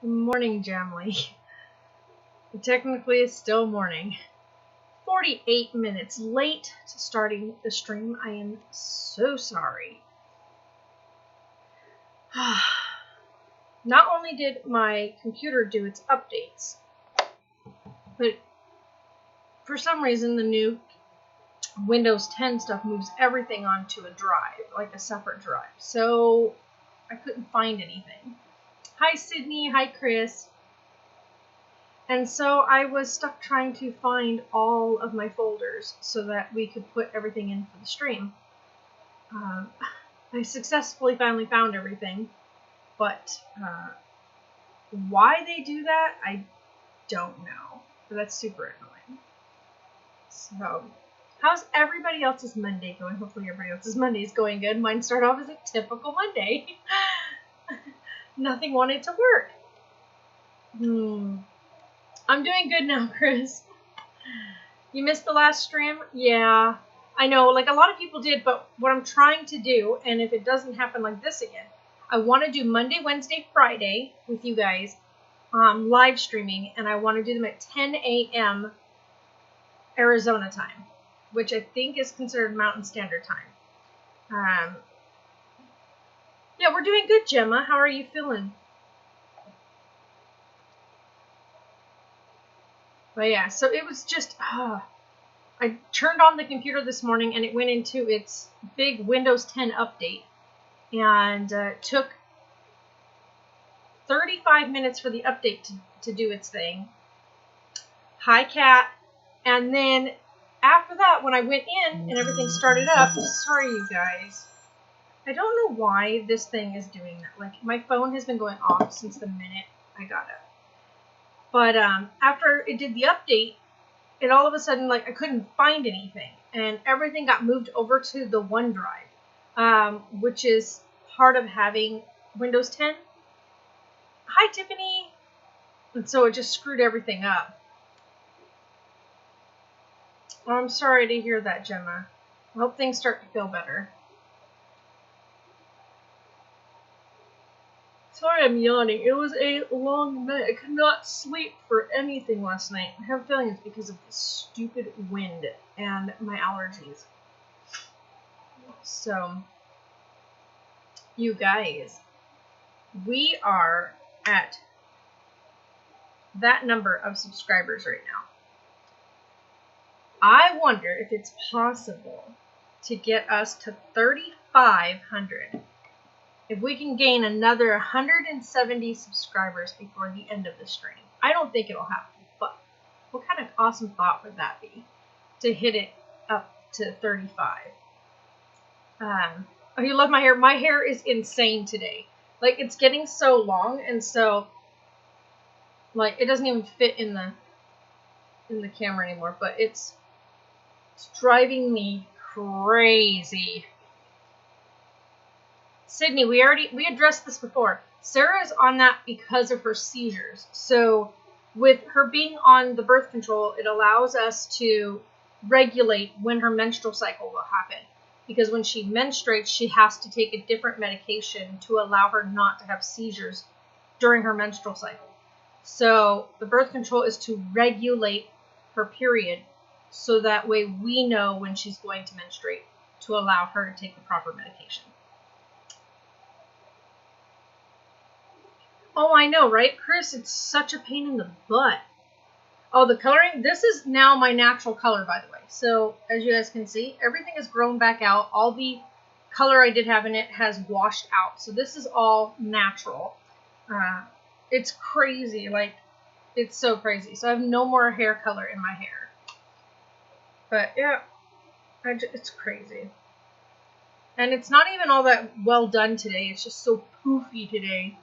Good morning, Jamily. Technically, it's still morning. 48 minutes late to starting the stream. I am so sorry. Not only did my computer do its updates, but for some reason the new Windows 10 stuff moves everything onto a drive, like a separate drive. So I couldn't find anything. Hi, Sydney. Hi, Chris. And so I was stuck trying to find all of my folders so that we could put everything in for the stream. I successfully finally found everything, but why they do that, I don't know. But that's super annoying. So, how's everybody else's Monday going? Hopefully everybody else's Monday is going good. Mine started off as a typical Monday. Nothing wanted to work. I'm doing good now, Chris. You missed the last stream? Yeah. I know, like a lot of people did, but what I'm trying to do, and if it doesn't happen like this again, I want to do Monday, Wednesday, Friday with you guys, live streaming, and I want to do them at 10 a.m. Arizona time, which I think is considered Mountain Standard Time. Yeah, we're doing good, Gemma. How are you feeling? But yeah, so it was just, I turned on the computer this morning and it went into its big Windows 10 update, and took 35 minutes for the update to do its thing. Hi, Kat. And then after that, when I went in and everything started up, sorry you guys, I don't know why this thing is doing that. Like, my phone has been going off since the minute I got up. But after it did the update, it all of a sudden, like, I couldn't find anything, and everything got moved over to the OneDrive, which is part of having Windows 10. Hi, Tiffany. And so it just screwed everything up. Oh, I'm sorry to hear that, Gemma. I hope things start to feel better. Sorry I'm yawning. It was a long night. I could not sleep for anything last night. I have a feeling it's because of the stupid wind and my allergies. So, you guys, we are at that number of subscribers right now. I wonder if it's possible to get us to 3,500. If we can gain another 170 subscribers before the end of the stream. I don't think it'll happen, but what kind of awesome thought would that be? To hit it up to 35. Oh, you love my hair? My hair is insane today. Like, it's getting so long, and so, like, it doesn't even fit in the camera anymore, but it's driving me crazy. Sydney, we addressed this before. Sarah is on that because of her seizures. So with her being on the birth control, it allows us to regulate when her menstrual cycle will happen. Because when she menstruates, she has to take a different medication to allow her not to have seizures during her menstrual cycle. So the birth control is to regulate her period, so that way we know when she's going to menstruate to allow her to take the proper medication. Oh, I know, right, Chris? It's such a pain in the butt. Oh, the coloring? This is now my natural color, by the way. So, as you guys can see, everything has grown back out. All the color I did have in it has washed out. So this is all natural. It's crazy. Like, it's so crazy. So I have no more hair color in my hair. But, yeah, it's crazy. And it's not even all that well done today. It's just so poofy today.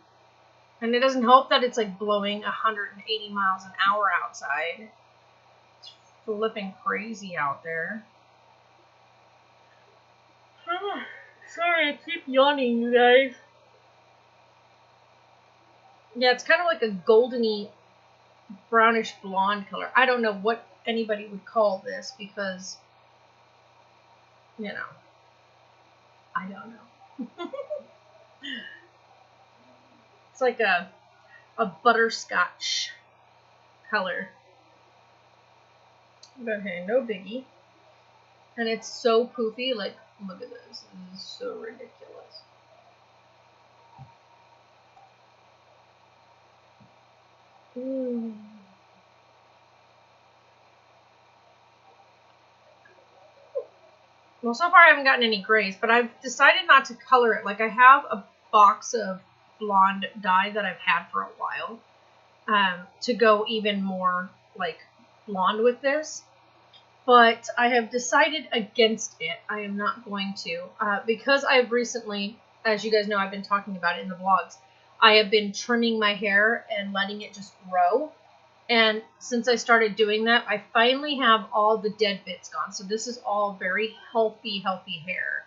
And it doesn't help that it's like blowing 180 miles an hour outside. It's flipping crazy out there. Sorry, I keep yawning, you guys. Yeah, it's kind of like a goldeny, brownish blonde color. I don't know what anybody would call this because, you know, I don't know. It's like a butterscotch color. But hey, no biggie. And it's so poofy. Like, look at this. This is so ridiculous. Well, so far I haven't gotten any grays, but I've decided not to color it. Like, I have a box of blonde dye that I've had for a while to go even more, like, blonde with this. But I have decided against it. I am not going to. Because I've recently, as you guys know, I've been talking about it in the vlogs, I have been trimming my hair and letting it just grow. And since I started doing that, I finally have all the dead bits gone. So this is all very healthy hair.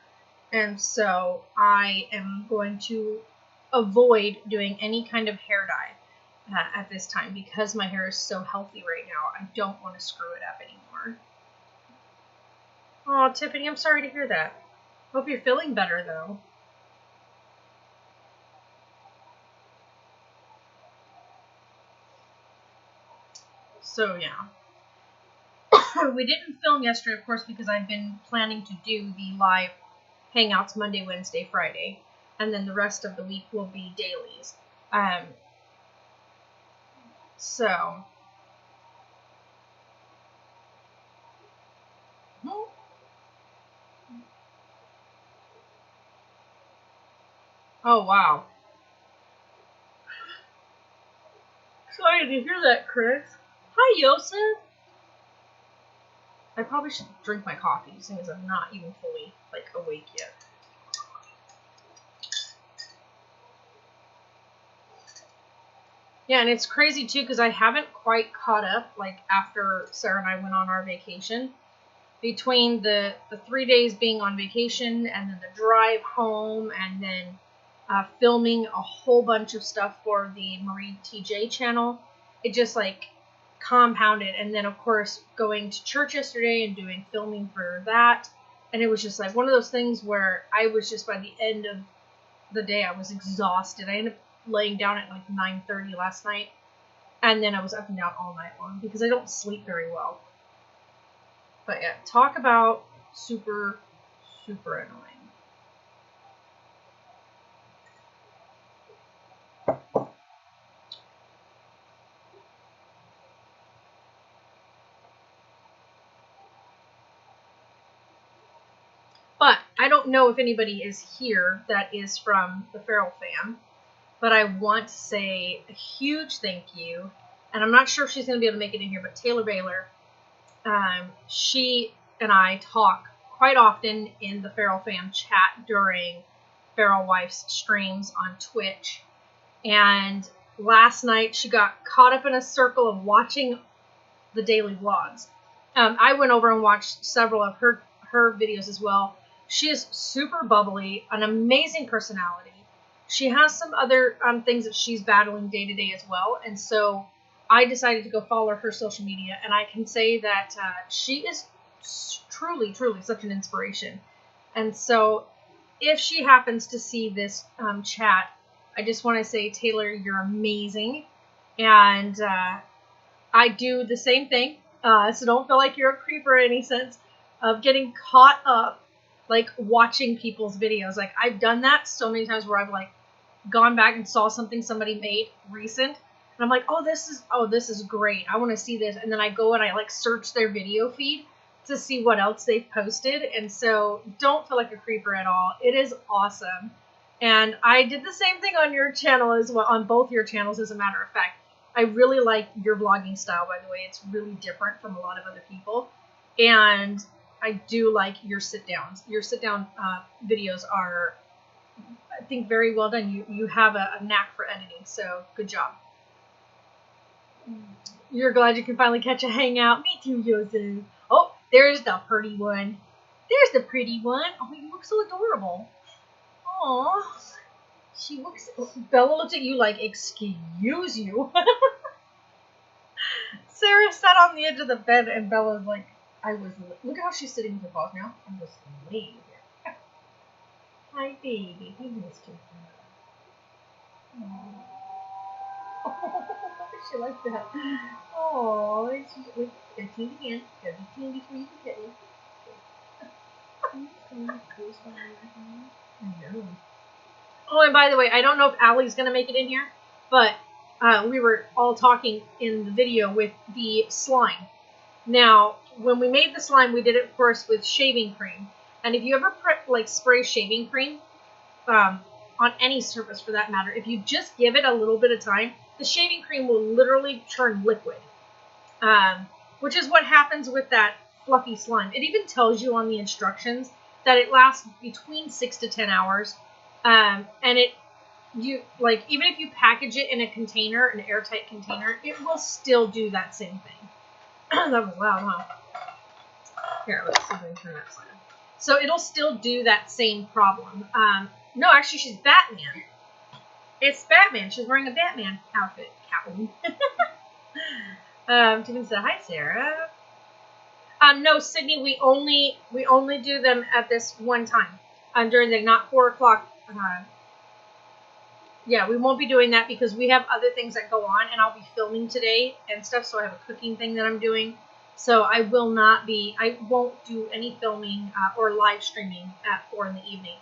And so I am going to avoid doing any kind of hair dye at this time because my hair is so healthy right now. I don't want to screw it up anymore. Oh, Tiffany, I'm sorry to hear that. Hope you're feeling better, though. So, yeah. We didn't film yesterday, of course, because I've been planning to do the live Hangouts Monday, Wednesday, Friday. And then the rest of the week will be dailies. So... Oh, wow. Sorry to hear that, Chris. Hi, Yosef. I probably should drink my coffee, seeing as I'm not even fully, like, awake yet. Yeah, and it's crazy, too, because I haven't quite caught up, like, after Sarah and I went on our vacation. Between the 3 days being on vacation, and then the drive home, and then filming a whole bunch of stuff for the Marie TJ channel, it just, like, compounded. And then, of course, going to church yesterday and doing filming for that. And it was just, like, one of those things where I was just, by the end of the day, I was exhausted. I ended up laying down at, like, 9:30 last night. And then I was up and down all night long because I don't sleep very well. But yeah, talk about super, super annoying. But I don't know if anybody is here that is from the Farrell fam. But I want to say a huge thank you. And I'm not sure if she's going to be able to make it in here, but Taylor Baylor, she and I talk quite often in the Farrell fam chat during Farrell Wife's streams on Twitch. And last night she got caught up in a circle of watching the daily vlogs. I went over and watched several of her videos as well. She is super bubbly, an amazing personality. She has some other things that she's battling day to day as well. And so I decided to go follow her social media. And I can say that she is truly, truly such an inspiration. And so if she happens to see this chat, I just want to say, Taylor, you're amazing. And I do the same thing. So don't feel like you're a creeper in any sense of getting caught up, like, watching people's videos. Like, I've done that so many times where I've, like, gone back and saw something somebody made recent. And I'm like, oh, this is great. I want to see this. And then I go and I, like, search their video feed to see what else they've posted. And so don't feel like a creeper at all. It is awesome. And I did the same thing on your channel as well, on both your channels, as a matter of fact. I really like your vlogging style, by the way. It's really different from a lot of other people. And I do like your sit-downs. Your sit-down videos are, I think, very well done. You have a knack for editing, so good job. You're glad you can finally catch a hangout. Me too, Joseph. Oh, there's the pretty one. There's the pretty one. Oh, you look so adorable. Aw. She looks... Bella looks at you like, excuse you. Sarah sat on the edge of the bed and Bella's like, look at how she's sitting with her paws now. I was laying here. Hi, baby. We missed you. She likes that. Oh, she's with a teeny again. Gotta be teeny before you can get it. I know. Oh, and by the way, I don't know if Allie's gonna make it in here, but we were all talking in the video with the slime. Now, when we made the slime, we did it, of course, with shaving cream. And if you ever spray shaving cream on any surface, for that matter, if you just give it a little bit of time, the shaving cream will literally turn liquid, which is what happens with that fluffy slime. It even tells you on the instructions that it lasts between 6 to 10 hours, and even if you package it in a container, an airtight container, it will still do that same thing. That was loud, huh? Here, let's see if I can turn that side. So it'll still do that same problem. No, actually, she's Batman. It's Batman. She's wearing a Batman outfit. Catwoman. Tiffany said, "Hi, Sarah." No, Sydney. We only do them at this one time. During the not 4 o'clock. Yeah, we won't be doing that because we have other things that go on, and I'll be filming today and stuff. So I have a cooking thing that I'm doing. So I won't do any filming or live streaming at 4 in the evening.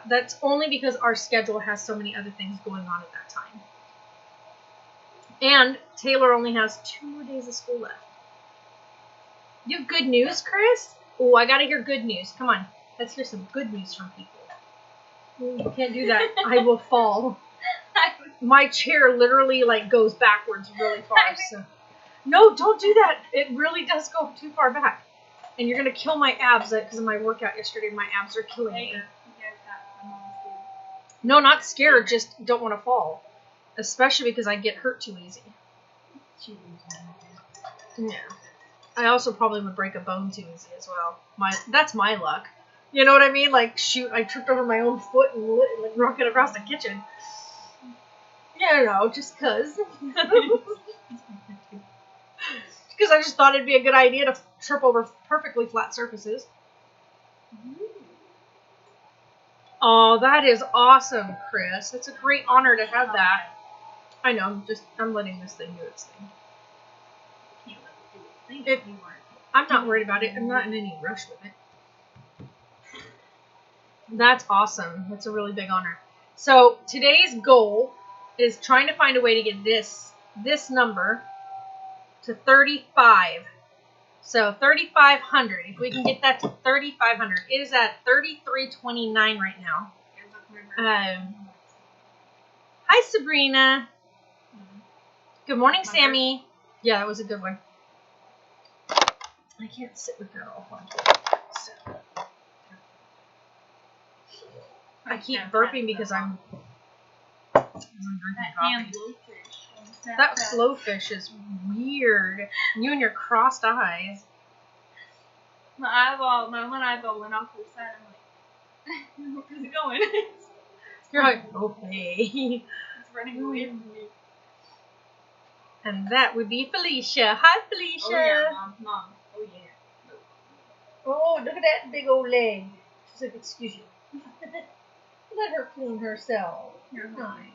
That's only because our schedule has so many other things going on at that time. And Taylor only has 2 more days of school left. You have good news, Chris? Oh, I gotta hear good news. Come on, let's hear some good news from people. You can't do that. I will fall. My chair literally goes backwards really far. So. No, don't do that. It really does go too far back. And you're going to kill my abs because of my workout yesterday. My abs are killing me. No, not scared. Just don't want to fall. Especially because I get hurt too easy. Yeah. I also probably would break a bone too easy as well. That's my luck. You know what I mean? Shoot, I tripped over my own foot and rocked it across the kitchen. Yeah, no, just because. Because I just thought it'd be a good idea to trip over perfectly flat surfaces. Oh, that is awesome, Chris. It's a great honor to have that. I know, I'm letting this thing do its thing. I'm not worried about it. I'm not in any rush with it. That's awesome. That's a really big honor. So today's goal is trying to find a way to get this number to 35. So 3,500. If we can get that to 3,500, it is at 3,329 right now. Hi, Sabrina. Good morning, Sammy. Yeah, that was a good one. I can't sit with that all fun. So. I keep burping because I'm drinking coffee. That blowfish is weird. You and your crossed eyes. My one eyeball went off to the side. I'm like, where's it going? You're like, okay. It's running away from me. And that would be Felicia. Hi, Felicia. Oh, yeah, Mom. Oh, yeah. Oh, look at that big old leg. She's like, excuse you. Let her clean herself. You're nice.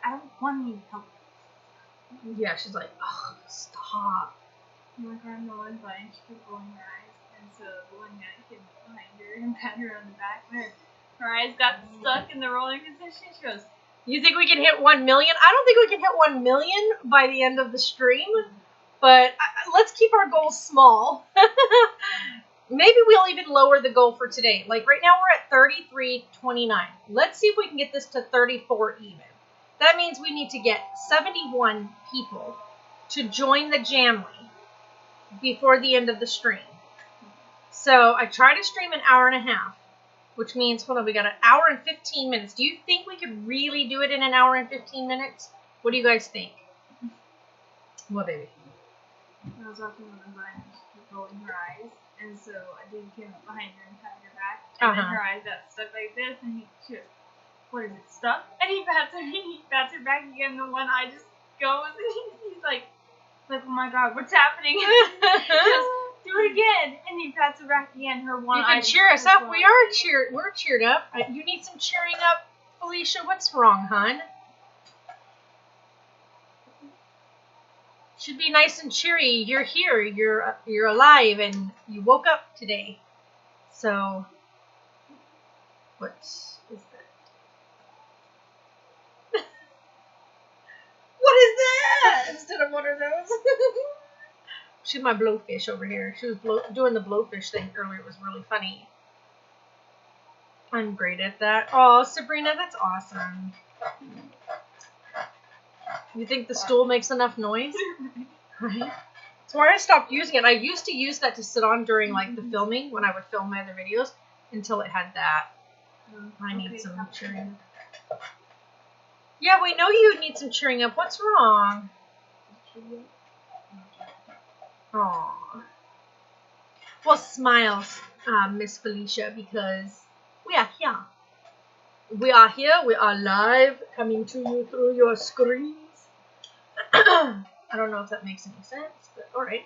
I don't want any help. Yeah, she's like, oh, stop. My grandma was fine. She kept rolling her eyes. And so the one guy came behind her and patted her on the back. Her eyes got stuck in the rolling position. She goes, you think we can hit 1 million? I don't think we can hit 1 million by the end of the stream. But let's keep our goals small. Maybe we'll even lower the goal for today. Right now we're at 33.29. Let's see if we can get this to 34 even. That means we need to get 71 people to join the Jamly before the end of the stream. So I try to stream an hour and a half, which means, hold on, we got an hour and 15 minutes. Do you think we could really do it in an hour and 15 minutes? What do you guys think? What, baby? I was watching one of mine. She kept rolling her eyes. And so a dude came up behind her and patted her back. And then her eyes got stuck like this. And she goes, what is it, stuck? And he pats her back again. The one eye just goes. And he's like, oh my God, what's happening? He goes, do it again. And he pats her back again. Her one eye. You can cheer us up. We're cheered up. You need some cheering up Felicia, what's wrong, hon? Should be nice and cheery. You're here. You're alive, and you woke up today. So, what is that? What is that? Instead of one of those. She's my blowfish over here. She was doing the blowfish thing earlier. It was really funny. I'm great at that. Oh, Sabrina, that's awesome. You think the stool makes enough noise? Right? That's why I stopped using it. I used to use that to sit on during like the filming when I would film my other videos until it had that. I need some cheering up. Yeah, we know you need some cheering up. What's wrong? Aww. Well, smiles, Miss Felicia, because we are here. We are here. We are live, coming to you through your screens. I don't know if that makes any sense, but all right.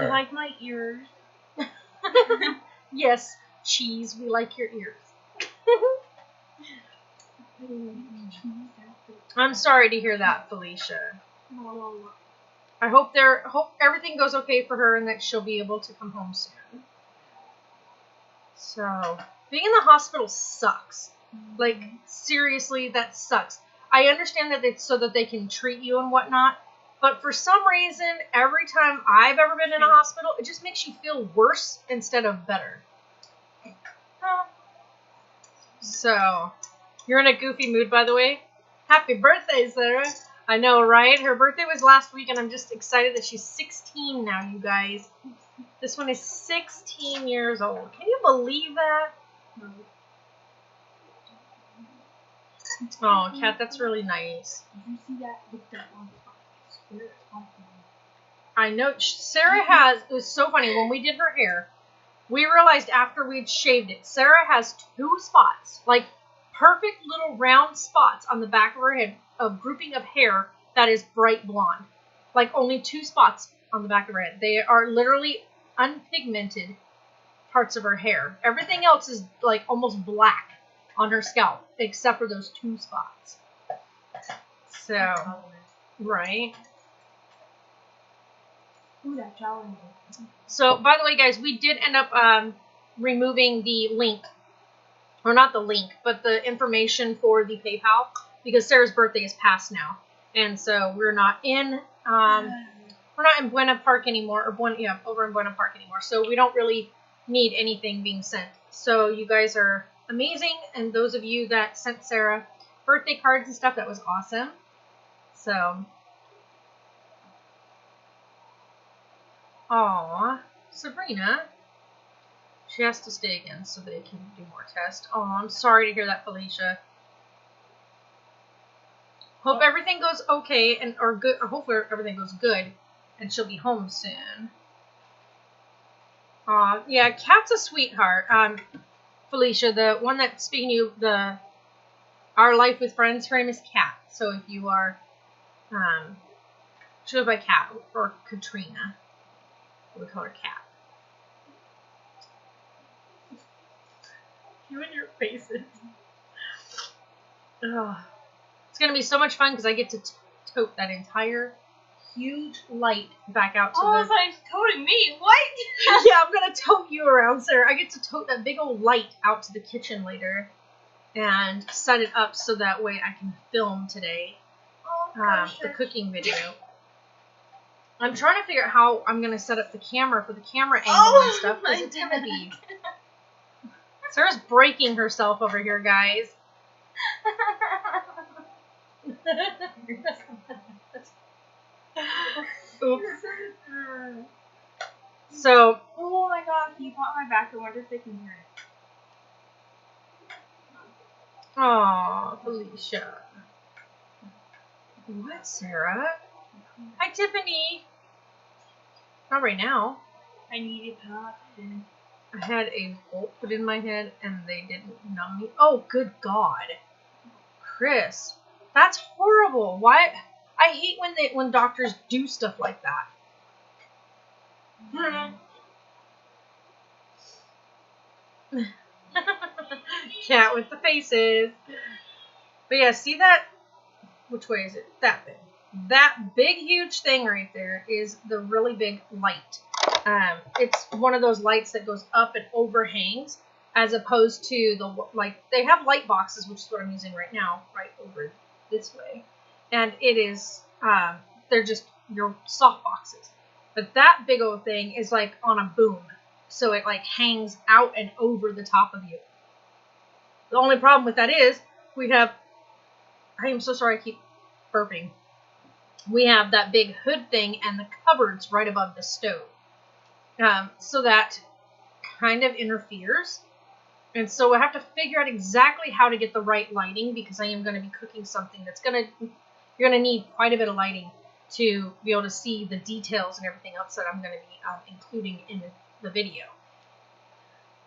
You like my ears? Yes, cheese. We like your ears. I'm sorry to hear that, Felicia. I hope everything goes okay for her and that she'll be able to come home soon. So, being in the hospital sucks. Like, seriously, that sucks. I understand that it's so that they can treat you and whatnot, but for some reason, every time I've ever been in a hospital, it just makes you feel worse instead of better. So, you're in a goofy mood, by the way. Happy birthday, Sarah. I know, right? Her birthday was last week, and I'm just excited that she's 16 now, you guys. This one is 16 years old. Can you believe that? Oh, Kat, that's really nice. Did you see that? I know. It was so funny. When we did her hair, we realized after we'd shaved it, Sarah has 2 spots, like perfect little round spots on the back of her head, a grouping of hair that is bright blonde. Like only 2 spots on the back of her head. They are literally unpigmented parts of her hair. Everything else is like almost black on her scalp, except for those 2 spots. So, right. So, by the way, guys, we did end up removing the link, or not the link, but the information for the PayPal, because Sarah's birthday is past now, and so we're not in Buena Park anymore, over in Buena Park anymore. So we don't really need anything being sent. So you guys are amazing, and those of you that sent Sarah birthday cards and stuff, that was awesome. So. Aw, Sabrina. She has to stay again so they can do more tests. Oh, I'm sorry to hear that, Felicia. Hope everything goes okay or good. Hopefully everything goes good, and she'll be home soon. Aw, yeah, Kat's a sweetheart. Felicia, the one that's speaking to you, Our Life with Friends, her name is Kat. So if you are, she goes by Kat or Katrina. We call her Kat. You and your faces. Ugh. It's going to be so much fun because I get to tote that entire huge light back out to it's like toting me. What? Yeah, I'm going to tote you around, Sarah. I get to tote that big old light out to the kitchen later and set it up so that way I can film today the cooking video. I'm trying to figure out how I'm going to set up the camera for the camera angle and stuff, because it's going to be... Sarah's breaking herself over here, guys. Oops. So... Oh my god, can you pop my back? I wonder if they can hear it. Aw, Felicia. What, Sarah? Hi, Tiffany. Not right now. I need it popped. I had a bolt put in my head and they didn't numb me. Oh, good God. Chris, that's horrible. Why? I hate when doctors do stuff like that. Cat with the faces. But yeah, see that? Which way is it? That thing. That big, huge thing right there is the really big light. It's one of those lights that goes up and overhangs, as opposed to the, like, they have light boxes, which is what I'm using right now, right over this way. And it is, they're just your soft boxes. But that big old thing is like on a boom. So it like hangs out and over the top of you. The only problem with that is we have, I am so sorry I keep burping. We have that big hood thing and the cupboards right above the stove. So that kind of interferes. And so I have to figure out exactly how to get the right lighting, because I am going to be cooking something that's you're going to need quite a bit of lighting to be able to see the details and everything else that I'm going to be including in the video.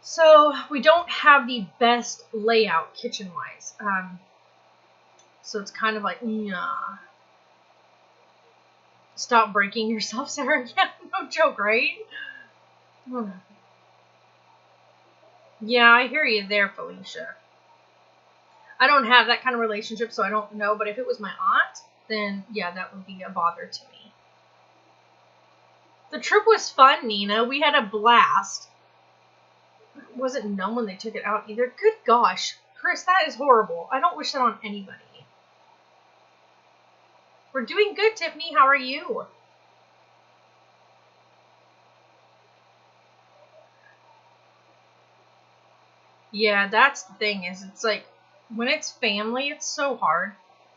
So we don't have the best layout kitchen-wise. So it's kind of like, nah. Stop breaking yourself, Sarah. Yeah, no joke, right? Yeah, I hear you there, Felicia. I don't have that kind of relationship, so I don't know. But if it was my aunt, then yeah, that would be a bother to me. The trip was fun, Nina. We had a blast. It wasn't numb when they took it out either. Good gosh. Chris, that is horrible. I don't wish that on anybody. We're doing good, Tiffany. How are you? Yeah, that's the thing, is it's like, when it's family, it's so hard.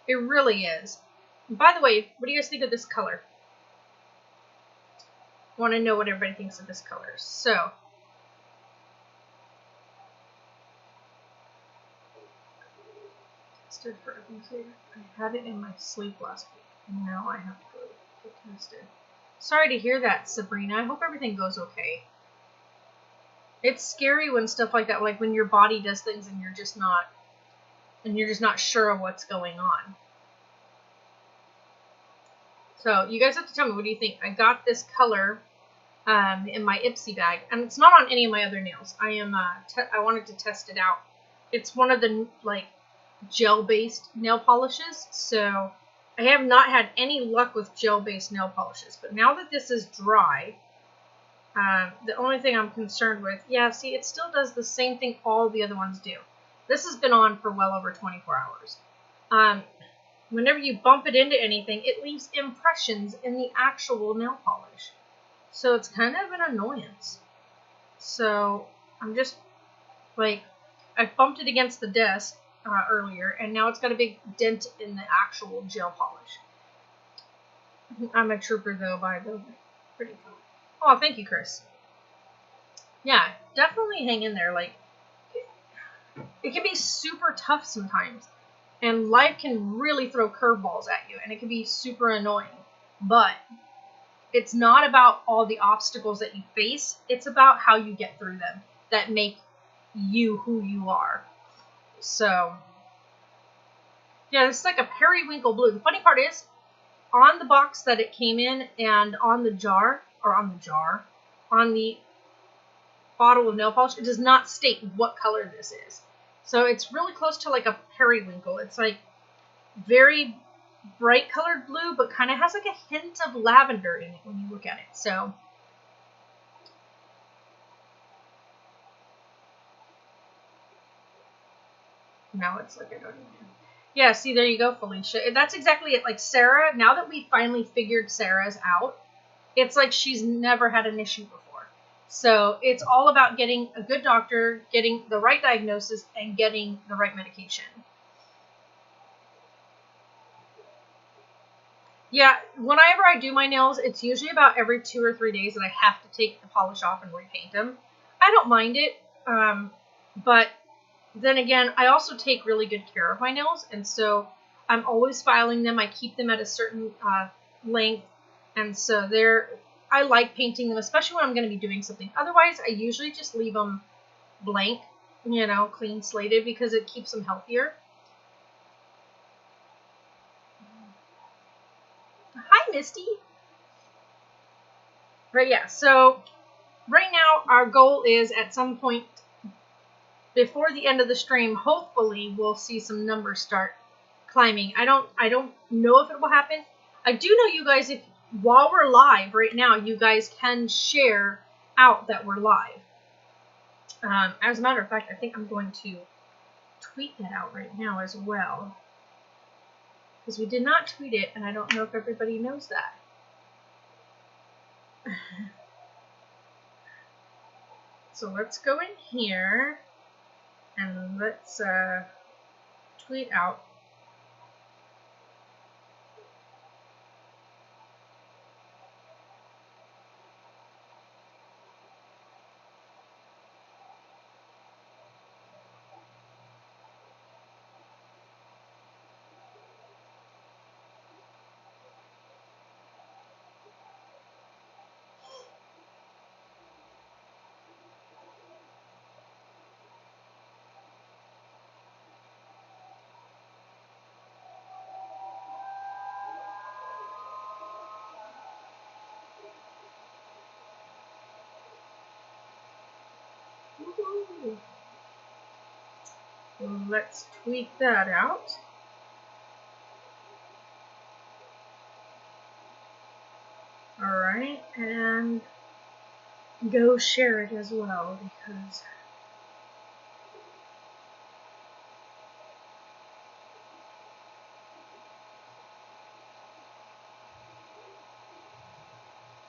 It really is. And by the way, what do you guys think of this color? I want to know what everybody thinks of this color. So, tested for I had it in my sleep last week, and now I have to go get tested. Sorry to hear that, Sabrina. I hope everything goes okay. It's scary when stuff like that, like when your body does things and you're just not sure of what's going on. So you guys have to tell me, what do you think? I got this color in my Ipsy bag, and it's not on any of my other nails. I wanted to test it out. It's one of the like gel-based nail polishes, so I have not had any luck with gel-based nail polishes. But now that this is dry, the only thing I'm concerned with, yeah, see, it still does the same thing all the other ones do. This has been on for well over 24 hours. Whenever you bump it into anything, it leaves impressions in the actual nail polish. So it's kind of an annoyance. So I'm just, like, I bumped it against the desk earlier, and now it's got a big dent in the actual gel polish. I'm a trooper, though, by the way. Pretty cool. Oh, thank you, Chris. Yeah, definitely hang in there. Like, it can be super tough sometimes. And life can really throw curveballs at you, and it can be super annoying. But it's not about all the obstacles that you face. It's about how you get through them that make you who you are. So, yeah, it's like a periwinkle blue. The funny part is, on the box that it came in and on the bottle of nail polish, it does not state what color this is. So it's really close to like a periwinkle. It's like very bright colored blue, but kind of has like a hint of lavender in it when you look at it. So now it's like I don't even. Yeah, see, there you go, Felicia. That's exactly it. Like Sarah, now that we finally figured Sarah's out, it's like she's never had an issue before. So it's all about getting a good doctor, getting the right diagnosis, and getting the right medication. Yeah, whenever I do my nails, it's usually about every 2 or 3 days that I have to take the polish off and repaint them. I don't mind it, but then again, I also take really good care of my nails, and so I'm always filing them. I keep them at a certain length, and so I like painting them, especially when I'm going to be doing something. Otherwise, I usually just leave them blank, clean slated, because it keeps them healthier. Hi, Misty. Right, yeah, so right now our goal is at some point before the end of the stream, hopefully we'll see some numbers start climbing. I don't know if it will happen. I do know you guys, if while we're live right now, you guys can share out that we're live. As a matter of fact, I think I'm going to tweet that out right now as well, because we did not tweet it, and I don't know if everybody knows that. So let's go in here and let's tweet out. Let's tweet that out. Alright, and go share it as well, because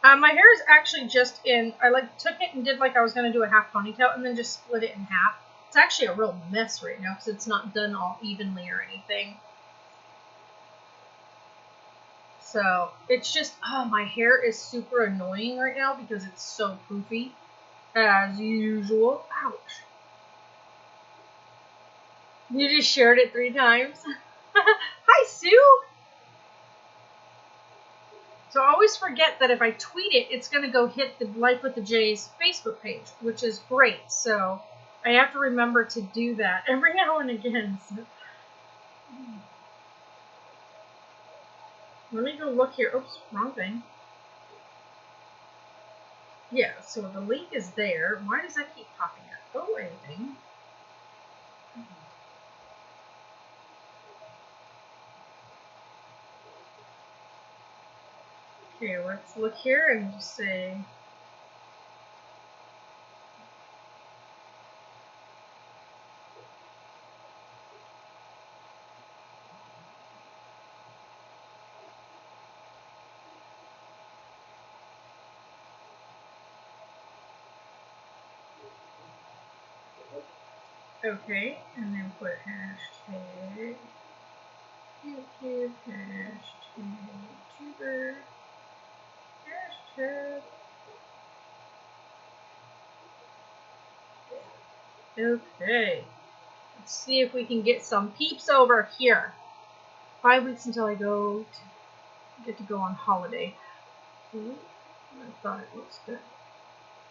my hair is actually just in, I took it and did like I was going to do a half ponytail and then just split it in half. It's actually a real mess right now because it's not done all evenly or anything. So it's just, oh, my hair is super annoying right now because it's so poofy, as usual. Ouch. You just shared it 3 times. Hi, Sue! So I always forget that if I tweet it, it's going to go hit the Life with the J's Facebook page, which is great. So I have to remember to do that every now and again. So. Let me go look here. Oops, wrong thing. Yeah, so the link is there. Why does that keep popping up? Oh, anything. Okay, let's look here and just say... Okay, and then put hashtag YouTube, hashtag YouTuber, hashtag. Okay, let's see if we can get some peeps over here. 5 weeks until I get to go on holiday. Ooh, I thought it looks good.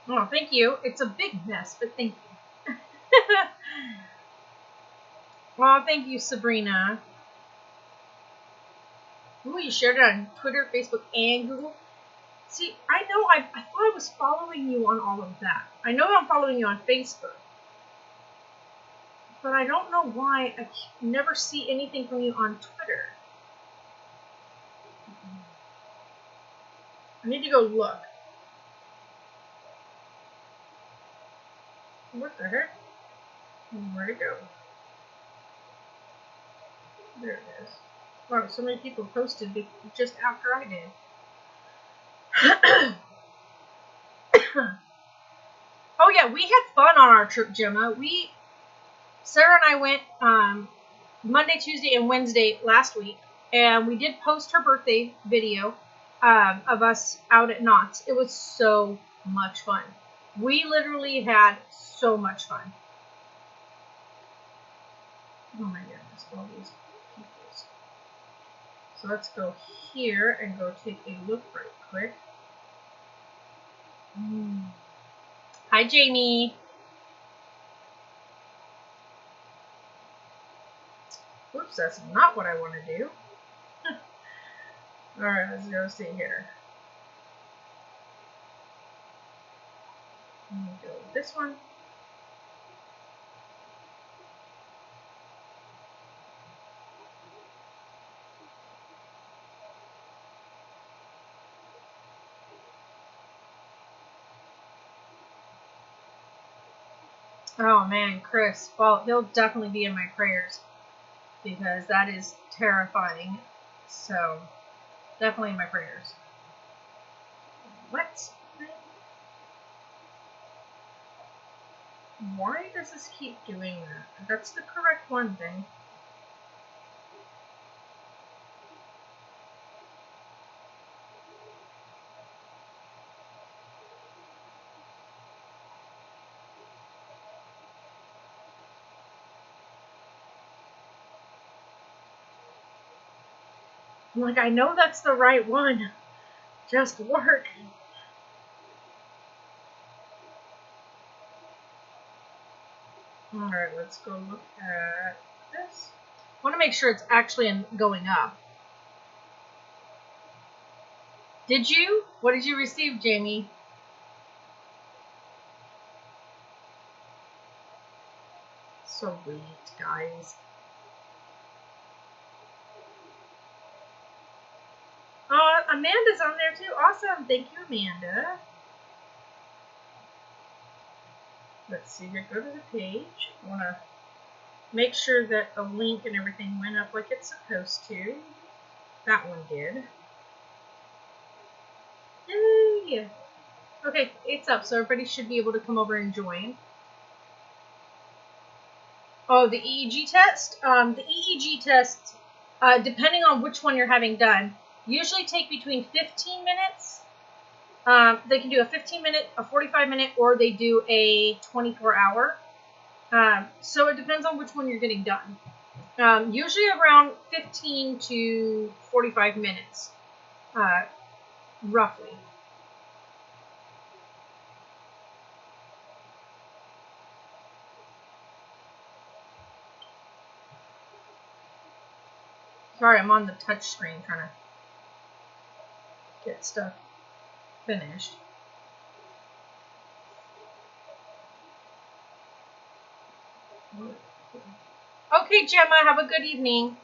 Oh, thank you. It's a big mess, but thank you. Oh, thank you, Sabrina. Ooh, you shared it on Twitter, Facebook, and Google. See, I know I thought I was following you on all of that. I know I'm following you on Facebook. But I don't know why I never see anything from you on Twitter. I need to go look. What the heck? Where'd it go? There it is. Wow, so many people posted just after I did. Oh yeah, we had fun on our trip, Gemma. Sarah and I went Monday, Tuesday, and Wednesday last week, and we did post her birthday video of us out at Knott's. It was so much fun. We literally had so much fun. Oh my goodness, all these peoples. So let's go here and go take a look right quick. Hi, Jamie. Oops, that's not what I want to do. Alright, let's go see here. Let me go with this one. Oh man, Chris. Well, he'll definitely be in my prayers because that is terrifying. So, definitely in my prayers. What? Why does this keep doing that? That's the correct one thing. I'm like, I know that's the right one. Just work. Alright, let's go look at this. I want to make sure it's actually going up. Did you? What did you receive, Jamie? Sweet, guys. Amanda's on there too. Awesome. Thank you, Amanda. Let's see here. Go to the page. I want to make sure that the link and everything went up like it's supposed to. That one did. Yay! Okay, it's up, so everybody should be able to come over and join. Oh, the EEG test? The EEG test, depending on which one you're having done, usually take between 15 minutes. They can do a 15-minute, a 45-minute, or they do a 24-hour. So it depends on which one you're getting done. Usually around 15 to 45 minutes, roughly. Sorry, I'm on the touch screen trying to get stuff finished. Okay, Gemma, have a good evening.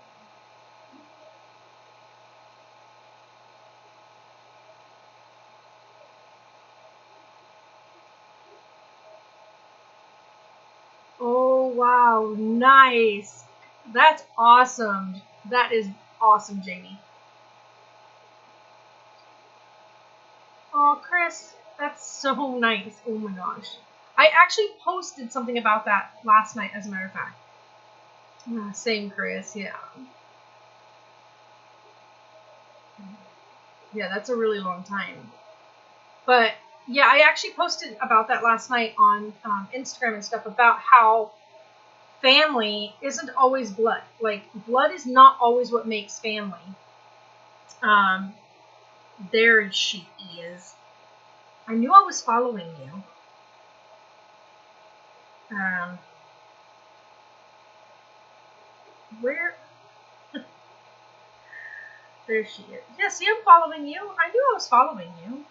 Oh, wow, nice. That's awesome. That is awesome, Jamie. Oh, Chris, that's so nice. Oh my gosh. I actually posted something about that last night, as a matter of fact. Same, Chris, yeah. Yeah, that's a really long time. But, yeah, I actually posted about that last night on Instagram and stuff about how family isn't always blood. Like, blood is not always what makes family. There she is. I knew I was following you. Where? There she is. Yeah, see, I'm following you. I knew I was following you.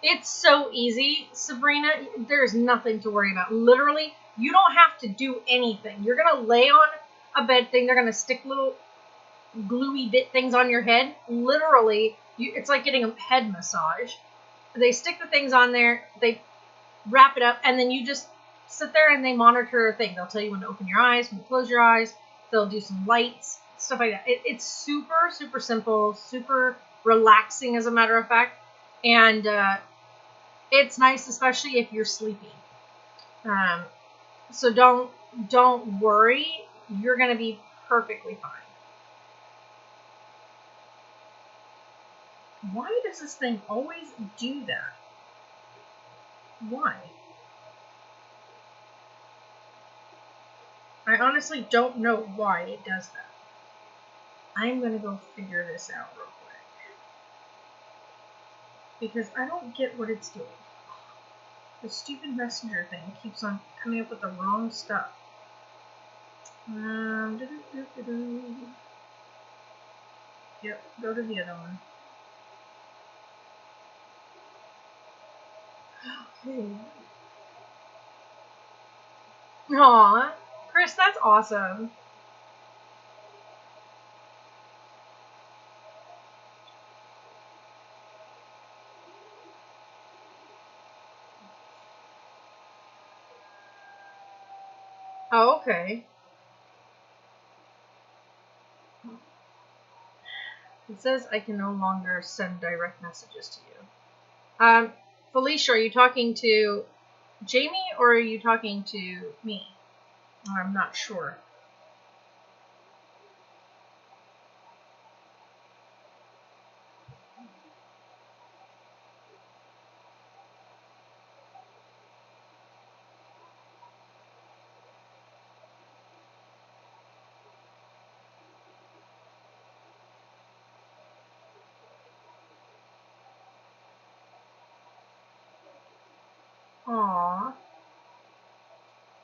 It's so easy, Sabrina. There's nothing to worry about. Literally, you don't have to do anything. You're going to lay on a bed thing. They're going to stick little gluey bit things on your head. Literally, it's like getting a head massage. They stick the things on there. They wrap it up, and then you just sit there and they monitor a thing. They'll tell you when to open your eyes, when to close your eyes. They'll do some lights, stuff like that. It's super, super simple, super relaxing, as a matter of fact. And it's nice, especially if you're sleepy. So don't worry. You're going to be perfectly fine. Why does this thing always do that? Why? I honestly don't know why it does that. I'm going to go figure this out real quick. Because I don't get what it's doing. The stupid messenger thing keeps on coming up with the wrong stuff. Yep, go to the other one. Okay. Aw, Chris, that's awesome. Oh, okay. It says I can no longer send direct messages to you. Felicia, are you talking to Jamie or are you talking to me? I'm not sure. Aww.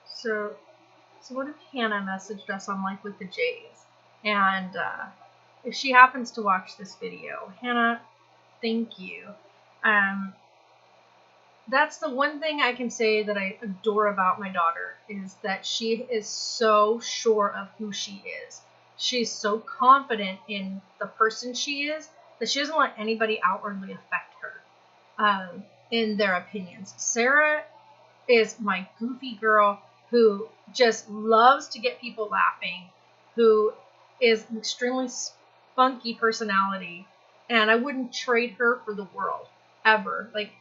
So what if Hannah messaged us on Life with the Jays? And if she happens to watch this video, Hannah, thank you. That's the one thing I can say that I adore about my daughter is that she is so sure of who she is. She's so confident in the person she is that she doesn't let anybody outwardly affect her in their opinions. Sarah is my goofy girl who just loves to get people laughing, who is an extremely spunky personality, and I wouldn't trade her for the world, ever. Like,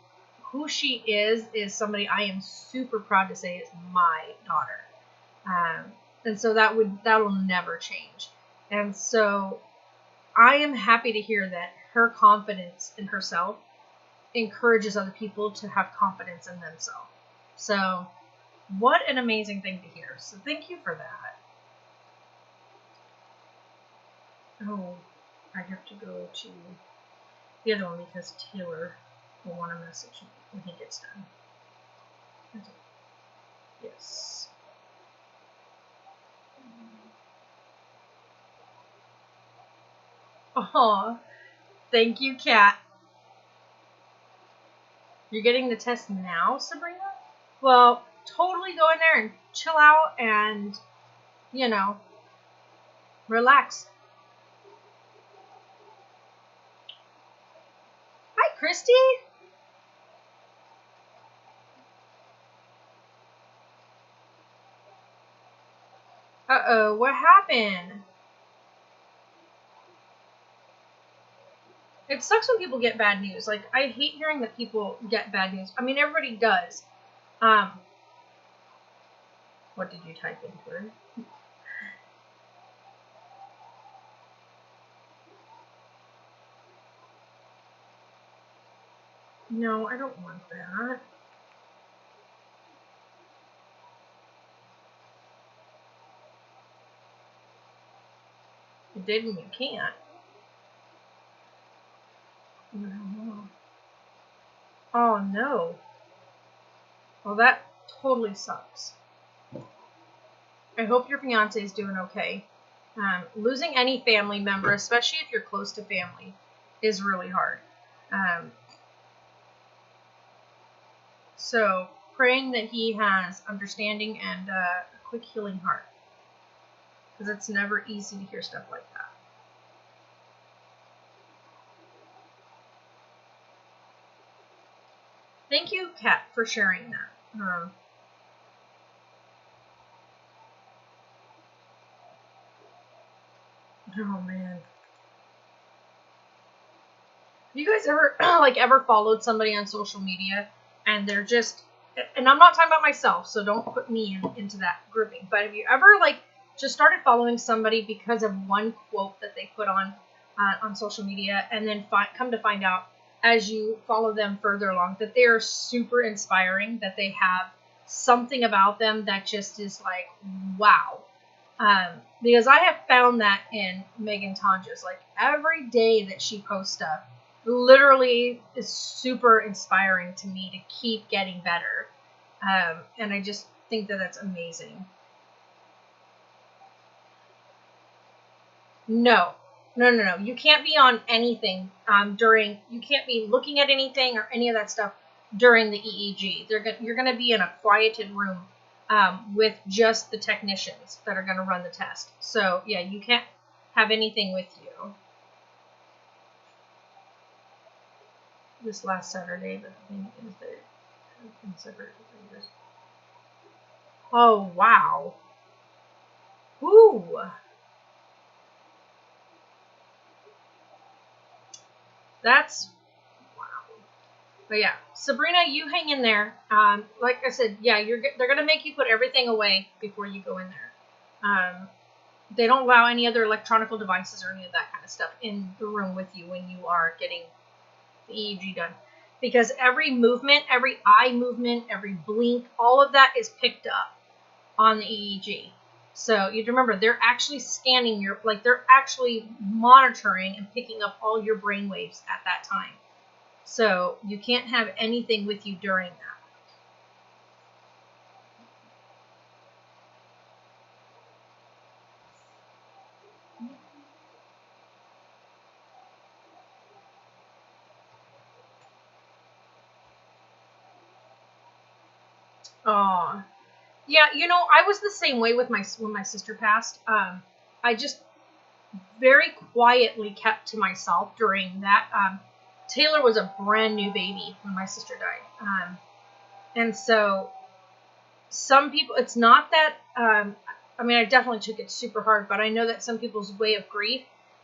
who she is somebody I am super proud to say is my daughter. And so that'll never change. And so I am happy to hear that her confidence in herself encourages other people to have confidence in themselves. So what an amazing thing to hear. So thank you for that. Oh, I have to go to the other one because Taylor will want to message me when he gets done. Okay. Yes. Oh, thank you, Kat. You're getting the test now, Sabrina? Well, totally go in there and chill out and, relax. Hi, Christy. Uh-oh, what happened? It sucks when people get bad news. Like, I hate hearing that people get bad news. I mean, everybody does. What did you type into it? No, I don't want that. It didn't, you can't. No. Oh, no. Well, that totally sucks. I hope your fiance is doing okay. Losing any family member, especially if you're close to family, is really hard. So, praying that he has understanding and a quick healing heart. Because it's never easy to hear stuff like that. Thank you, Kat, for sharing that. Oh, man. Have you guys ever, ever followed somebody on social media and they're just, and I'm not talking about myself, so don't put me into that grouping, but have you ever, just started following somebody because of one quote that they put on social media, and then come to find out as you follow them further along that they are super inspiring, that they have something about them that just is like, wow. Because I have found that in Megan Tonjes. Like, every day that she posts stuff literally is super inspiring to me to keep getting better. And I just think that that's amazing. No. You can't be on anything you can't be looking at anything or any of that stuff during the EEG. You're going to be in a quieted room with just the technicians that are going to run the test. So, yeah, you can't have anything with you. This last Saturday, but I think is that I've been separated for years. Oh, wow. Ooh. That's wow. But yeah, Sabrina, you hang in there. Like I said, yeah, they're gonna make you put everything away before you go in there. They don't allow any other electronic devices or any of that kind of stuff in the room with you when you are getting the EEG done. Because every movement, every eye movement, every blink, all of that is picked up on the EEG. So you remember, they're actually scanning they're actually monitoring and picking up all your brain waves at that time. So you can't have anything with you during that. Oh, yeah. I was the same way with when my sister passed. I just very quietly kept to myself during that. Taylor was a brand new baby when my sister died, and so some people, it's not that. I mean, I definitely took it super hard, but I know that some people's way of grief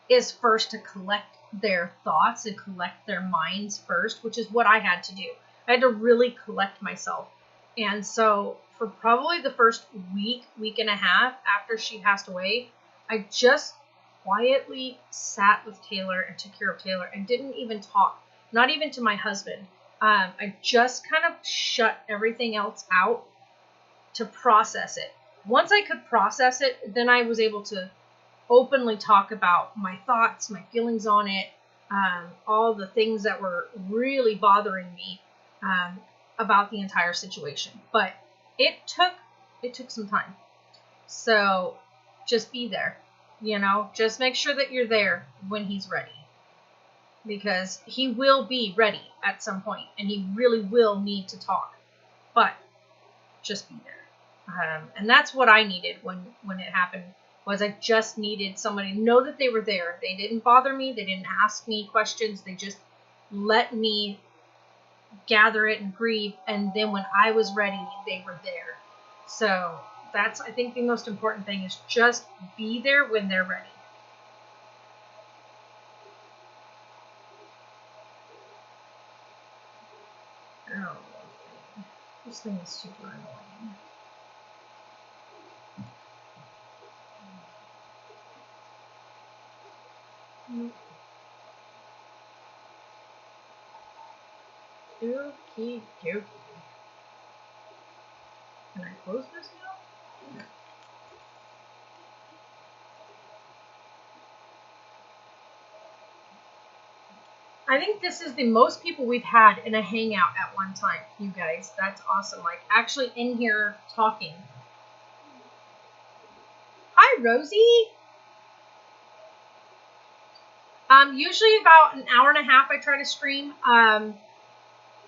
is first to collect their thoughts and collect their minds first, which is what I had to do. I had to really collect myself. And so for probably the first week and a half after she passed away, I just quietly sat with Taylor and took care of Taylor and didn't even talk, not even to my husband. I just kind of shut everything else out to process it. Once I could process it, then I was able to openly talk about my thoughts, my feelings on it, all the things that were really bothering me about the entire situation. But it took some time. So just be there, just make sure that you're there when he's ready, because he will be ready at some point and he really will need to talk, but just be there. And that's what I needed when it happened, was I just needed somebody to know that they were there. They didn't bother me. They didn't ask me questions. They just let me gather it and grieve. And then when I was ready, they were there. So that's, I think, the most important thing is just be there when they're ready. Oh, this thing is super annoying. Okie dokie. Can I close this now? I think this is the most people we've had in a hangout at one time, you guys. That's awesome. Like, actually in here talking. Hi, Rosie. Usually about an hour and a half I try to stream.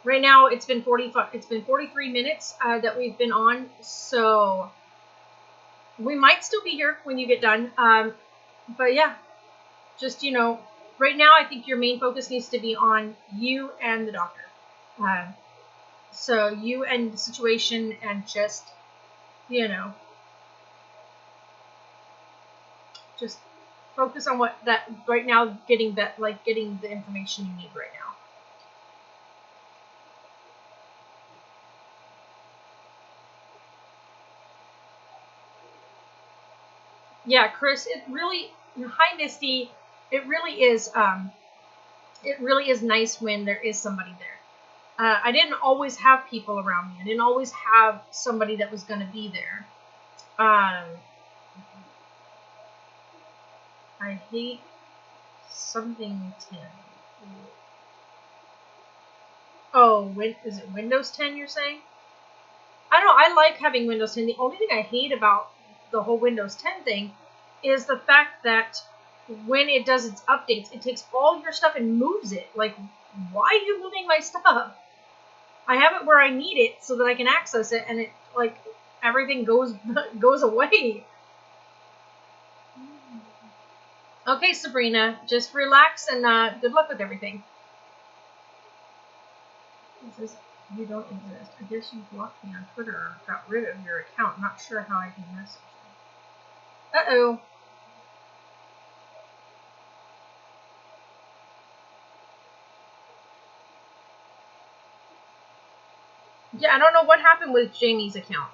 Right now it's been 43 minutes that we've been on, so we might still be here when you get done. But yeah, just, right now I think your main focus needs to be on you and the doctor. So you and the situation, and just, just focus on what that right now, getting the information you need right now. Yeah, Chris, it really, hi Misty, it really is nice when there is somebody there. I didn't always have people around me. I didn't always have somebody that was going to be there. I hate something 10. Oh, is it Windows 10 you're saying? I don't know, I like having Windows 10. The only thing I hate about the whole Windows 10 thing is the fact that when it does its updates, it takes all your stuff and moves it. Like, why are you moving my stuff? I have it where I need it so that I can access it, and it, like, everything goes away. Okay, Sabrina, just relax and good luck with everything. It says you don't exist. I guess you blocked me on Twitter or got rid of your account. Not sure how I can message Uh-oh. Yeah, I don't know what happened with Jamie's account.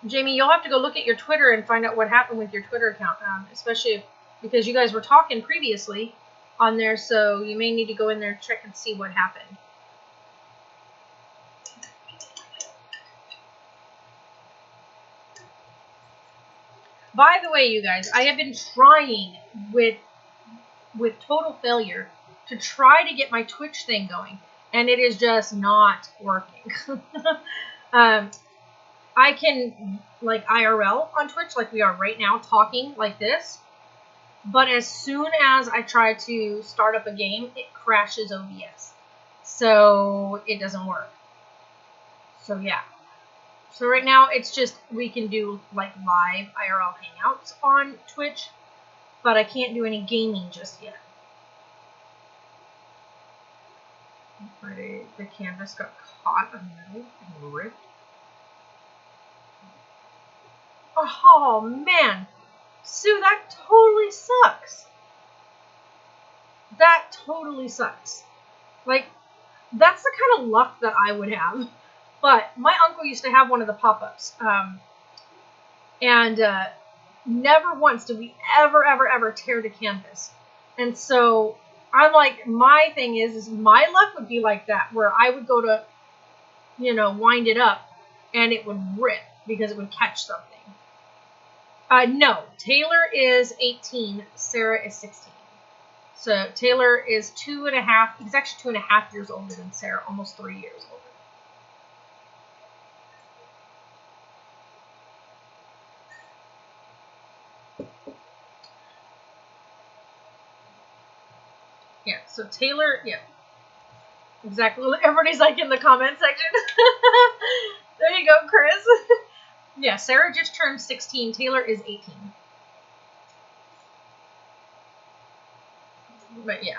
Jamie, you'll have to go look at your Twitter and find out what happened with your Twitter account, especially because you guys were talking previously on there, so you may need to go in there and check and see what happened. By the way, you guys, I have been trying with total failure to try to get my Twitch thing going, and it is just not working. I can, like, IRL on Twitch, like we are right now, talking like this, but as soon as I try to start up a game, it crashes OBS. So it doesn't work. So yeah. So right now, it's just, we can do, like, live IRL hangouts on Twitch, but I can't do any gaming just yet. The canvas got caught in the middle and ripped. Oh, man. Sue, that totally sucks. That totally sucks. Like, that's the kind of luck that I would have. But my uncle used to have one of the pop-ups. And never once did we ever tear the canvas. And so I'm like, my thing is my luck would be like that, where I would go to, you know, wind it up, and it would rip because it would catch something. No, Taylor is 18, Sarah is 16. So Taylor is 2.5, he's actually 2.5 years older than Sarah, almost 3 years older. Yeah, so Taylor, yeah. Exactly. Everybody's like in the comment section. There you go, Chris. Yeah, Sarah just turned 16. Taylor is 18. But yeah.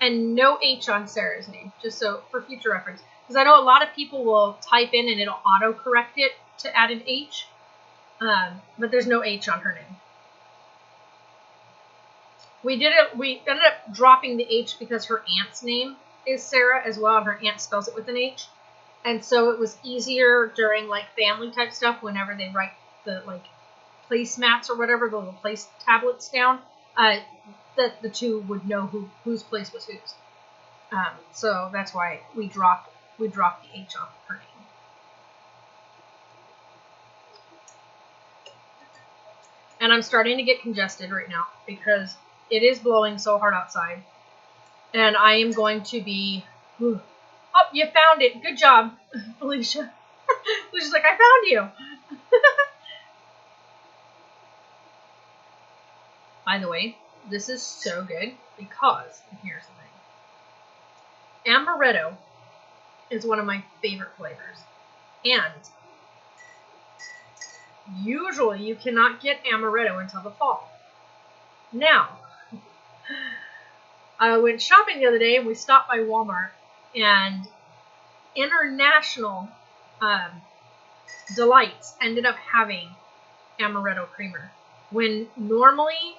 And no H on Sarah's name, just so for future reference. Because I know a lot of people will type in and it'll auto-correct it to add an H. But there's no H on her name. We ended up dropping the H because her aunt's name is Sarah as well, and her aunt spells it with an H. And so it was easier during, like, family type stuff whenever they write the, like, placemats or whatever, the little place tablets down, that the two would know whose place was whose. So that's why we dropped the H off her name. And I'm starting to get congested right now because it is blowing so hard outside. And I am going to be... Oh, you found it. Good job, Felicia. Felicia's like, I found you. By the way, this is so good because, here's the thing. Amaretto is one of my favorite flavors. And usually you cannot get amaretto until the fall. Now, I went shopping the other day and we stopped by Walmart, and International Delights ended up having amaretto creamer when normally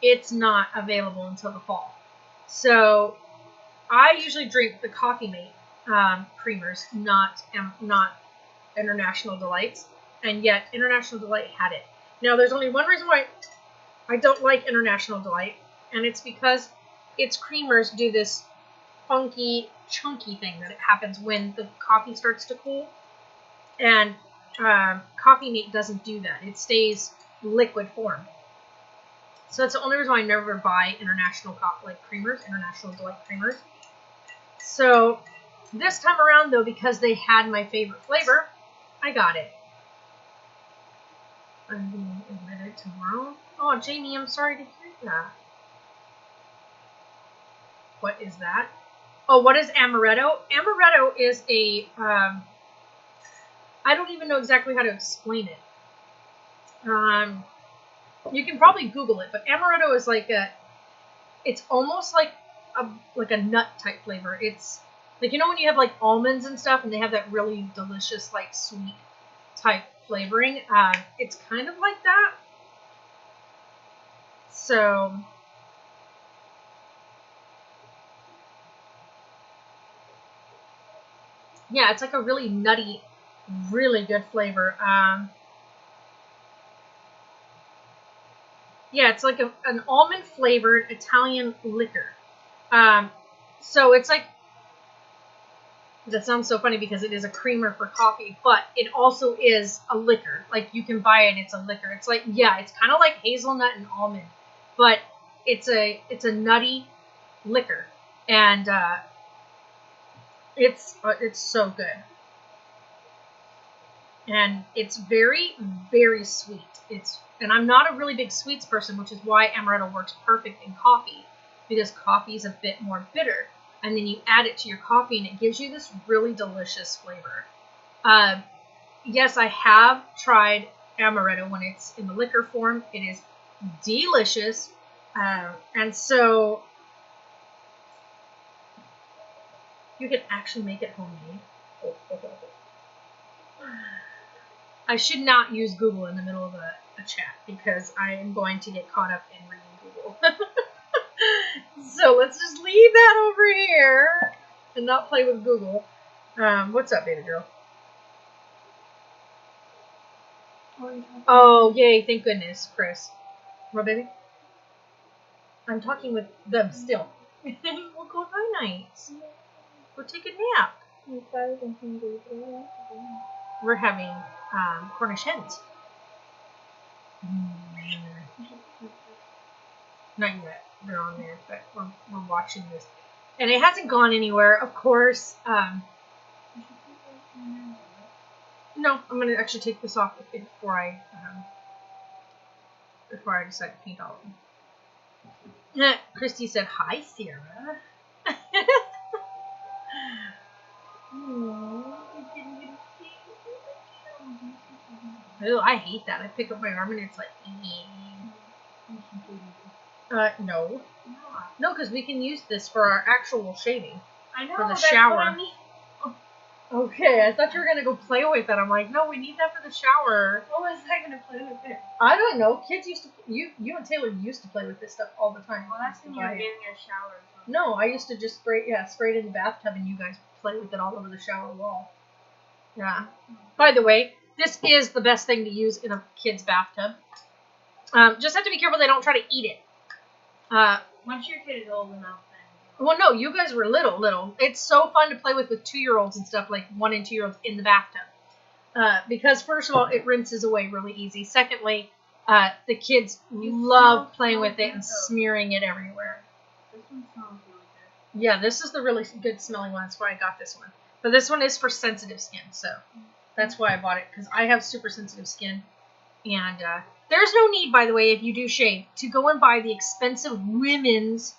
it's not available until the fall. So I usually drink the Coffee Mate creamers, not International Delights, and yet International Delight had it. Now there's only one reason why I don't like International Delight, and it's because its creamers do this funky, chunky thing that it happens when the coffee starts to cool. And Coffee Mate doesn't do that. It stays liquid form. So that's the only reason why I never buy International Delight creamers. So this time around, though, because they had my favorite flavor, I got it. I'm being admitted tomorrow. Oh, Jamie, I'm sorry to hear that. What is that? Oh, what is amaretto? Amaretto is a, I don't even know exactly how to explain it. You can probably Google it, but amaretto is like it's almost like a nut type flavor. It's like, you know when you have like almonds and stuff and they have that really delicious, like, sweet type flavoring. It's kind of like that. So yeah, it's like a really nutty, really good flavor. Yeah, it's like an almond flavored Italian liquor. So it's like, that sounds so funny because it is a creamer for coffee, but it also is a liquor. Like, you can buy it, it's a liquor. It's like, yeah, it's kind of like hazelnut and almond, but it's a nutty liquor, and it's so good, and it's very, very sweet. And I'm not a really big sweets person, which is why amaretto works perfect in coffee, because coffee is a bit more bitter. And then you add it to your coffee, and it gives you this really delicious flavor. Yes, I have tried amaretto when it's in the liquor form. It is delicious. And so you can actually make it homemade. I should not use Google in the middle of a chat, because I am going to get caught up in reading Google. So let's just leave that over here and not play with Google. What's up, baby girl? Oh, yay, thank goodness, Chris. What, baby? I'm talking with them still. We'll go night. Go take a nap. We're having Cornish hens. Not yet. They're on there, but we're watching this. And it hasn't gone anywhere, of course. No, I'm going to actually take this off before I decide to paint all of them. Christy said, hi, Sarah. Oh, I hate that. I pick up my arm and it's like, no. No, because we can use this for our actual shaving. I know, for the that's shower. what I mean. Okay, I thought you were going to go play with it. I'm like, no, we need that for the shower. What was I going to play with it? I don't know. Kids used to, you and Taylor used to play with this stuff all the time. Well, that's when you were getting your shower. No, I used to just spray it in the bathtub, and you guys play with it all over the shower wall. Yeah. By the way, this is the best thing to use in a kid's bathtub. Just have to be careful they don't try to eat it. Once your kid is old enough, then. Well, no, you guys were little. It's so fun to play with 2-year-olds and stuff, like 1 and 2-year-olds in the bathtub. Because first of all, it rinses away really easy. Secondly, the kids love playing with it and smearing it everywhere. This one smells really good. Yeah, this is the really good smelling one. That's why I got this one. But this one is for sensitive skin, so that's why I bought it, because I have super sensitive skin. And there's no need, by the way, if you do shave, to go and buy the expensive women's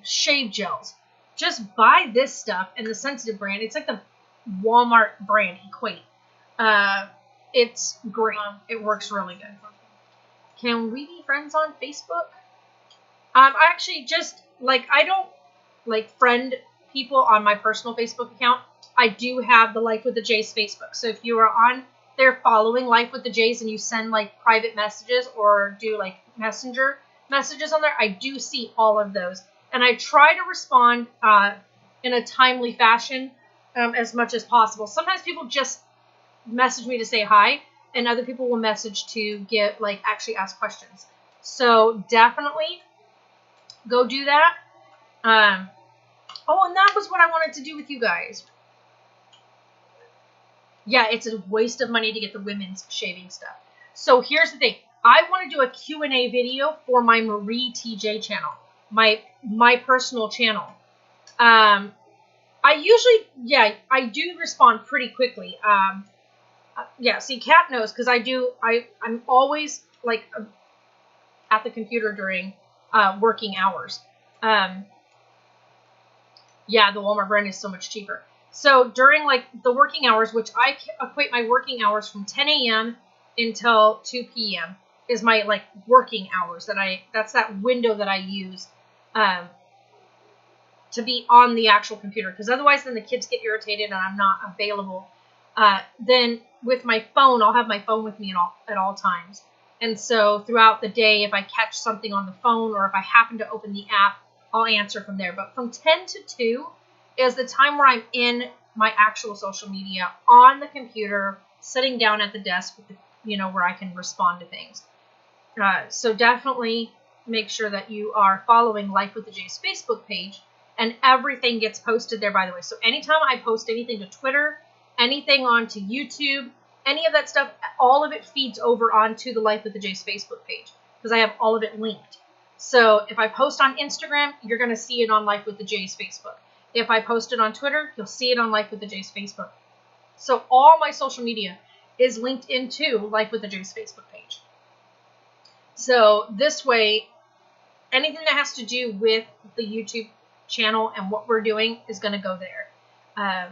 shave gels. Just buy this stuff and the sensitive brand. It's like the Walmart brand, Equate. It's great. It works really good. Can we be friends on Facebook? I actually just, I don't, friend people on my personal Facebook account. I do have the Life with the Jays Facebook. So if you are on there following Life with the Jays and you send, private messages or do, messenger messages on there, I do see all of those. And I try to respond in a timely fashion as much as possible. Sometimes people just message me to say hi, and other people will message to get, actually ask questions. So definitely go do that. Oh, and that was what I wanted to do with you guys. Yeah, it's a waste of money to get the women's shaving stuff. So here's the thing. I want to do a Q&A video for my Marie TJ channel, my personal channel. I do respond pretty quickly. See, Kat knows, because I'm always, at the computer during working hours. The Walmart brand is so much cheaper. So during, the working hours, which I equate my working hours from 10 a.m. until 2 p.m. is my, working hours. That's that window that I use to be on the actual computer. Because otherwise then the kids get irritated and I'm not available then with my phone, I'll have my phone with me at all times. And so throughout the day, if I catch something on the phone or if I happen to open the app, I'll answer from there. But from 10 to 2 is the time where I'm in my actual social media on the computer, sitting down at the desk with where I can respond to things. So definitely make sure that you are following Life with the J's Facebook page, and everything gets posted there, by the way. So anytime I post anything to Twitter, anything onto YouTube, any of that stuff, all of it feeds over onto the Life with the J's Facebook page because I have all of it linked. So if I post on Instagram, you're going to see it on Life with the J's Facebook. If I post it on Twitter, you'll see it on Life with the J's Facebook. So all my social media is linked into Life with the J's Facebook page. So this way, anything that has to do with the YouTube channel and what we're doing is going to go there.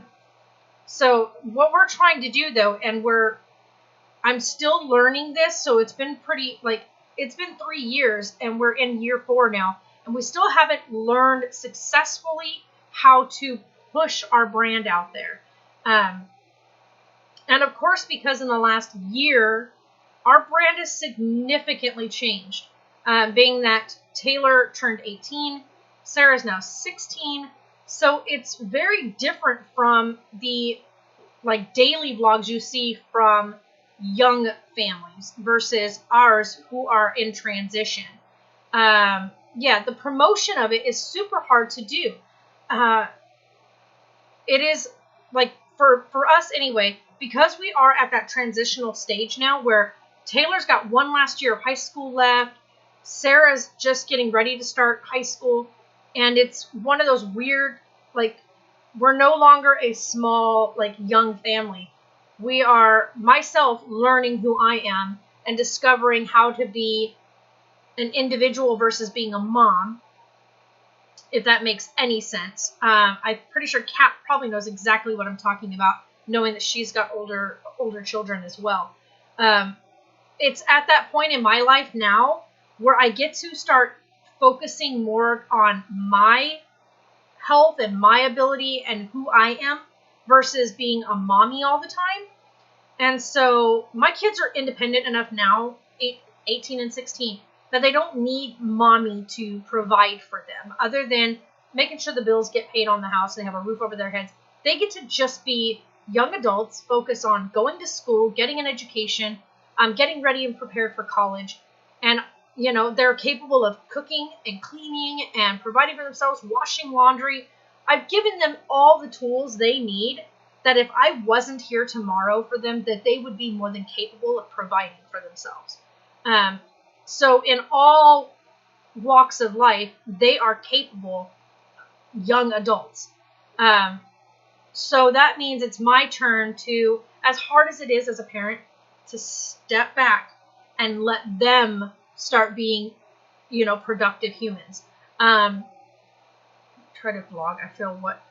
So what we're trying to do, though, and I'm still learning this, so it's been it's been 3 years, and we're in year 4 now, and we still haven't learned successfully how to push our brand out there. And of course, because in the last year, our brand has significantly changed, being that Taylor turned 18, Sarah's now 16, so it's very different from the daily vlogs you see from young families versus ours who are in transition. The promotion of it is super hard to do. It is for us anyway, because we are at that transitional stage now where Taylor's got one last year of high school left, Sarah's just getting ready to start high school, and it's one of those weird, we're no longer a small, young family. We are, myself, learning who I am and discovering how to be an individual versus being a mom, if that makes any sense. I'm pretty sure Kat probably knows exactly what I'm talking about, knowing that she's got older children as well. It's at that point in my life now where I get to start focusing more on my health and my ability and who I am versus being a mommy all the time. And so my kids are independent enough now, 18 and 16, that they don't need mommy to provide for them other than making sure the bills get paid on the house and they have a roof over their heads. They get to just be young adults, focus on going to school, getting an education, getting ready and prepared for college. And they're capable of cooking and cleaning and providing for themselves, washing laundry. I've given them all the tools they need that if I wasn't here tomorrow for them, that they would be more than capable of providing for themselves. So in all walks of life, they are capable young adults. So that means it's my turn to, as hard as it is as a parent, to step back and let them start being, productive humans. Try to vlog. I feel what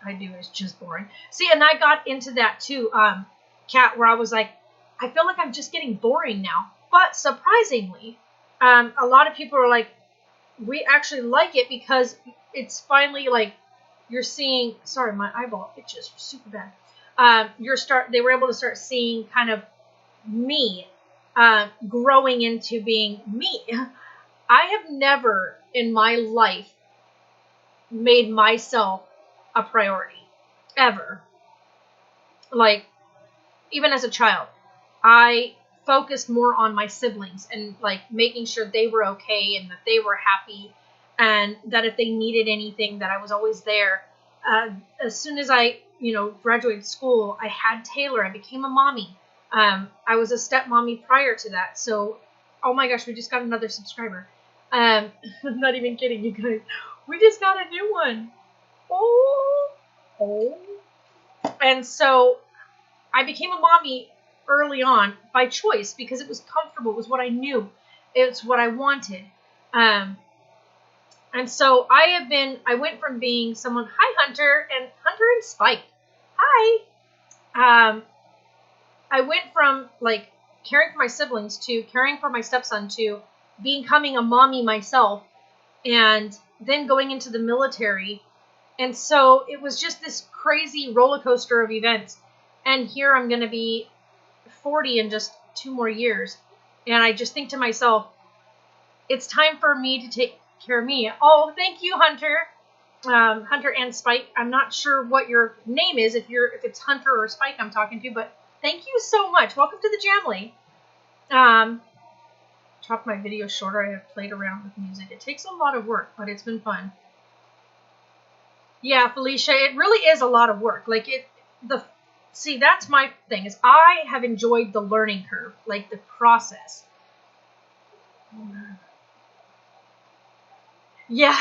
I do is just boring. See, and I got into that too, Kat, where I was like, I feel like I'm just getting boring now. But surprisingly, a lot of people are like, we actually like it because it's finally you're seeing. Sorry, my eyeball itches super bad. They were able to start seeing kind of me growing into being me. I have never in my life made myself a priority, ever. Even as a child, I focused more on my siblings and making sure they were okay and that they were happy and that if they needed anything that I was always there. As soon as I, graduated school, I had Taylor. I became a mommy. I was a stepmommy prior to that. So, oh my gosh, we just got another subscriber. I'm not even kidding, you guys. We just got a new one. Oh. And so I became a mommy early on by choice because it was comfortable. It was what I knew. It's what I wanted. And so I went from being someone, hi Hunter and Spike. Hi. I went from caring for my siblings to caring for my stepson to becoming a mommy myself and then going into the military. And so it was just this crazy roller coaster of events. And here I'm going to be 40 in just 2 more years. And I just think to myself, it's time for me to take care of me. Oh, thank you, Hunter. Hunter and Spike. I'm not sure what your name is, if it's Hunter or Spike I'm talking to, but thank you so much. Welcome to the Jamily. Chopped my video shorter. I have played around with music. It takes a lot of work, but it's been fun. Yeah, Felicia, it really is a lot of work. Like see, that's my thing, is I have enjoyed the learning curve, like the process. Yeah,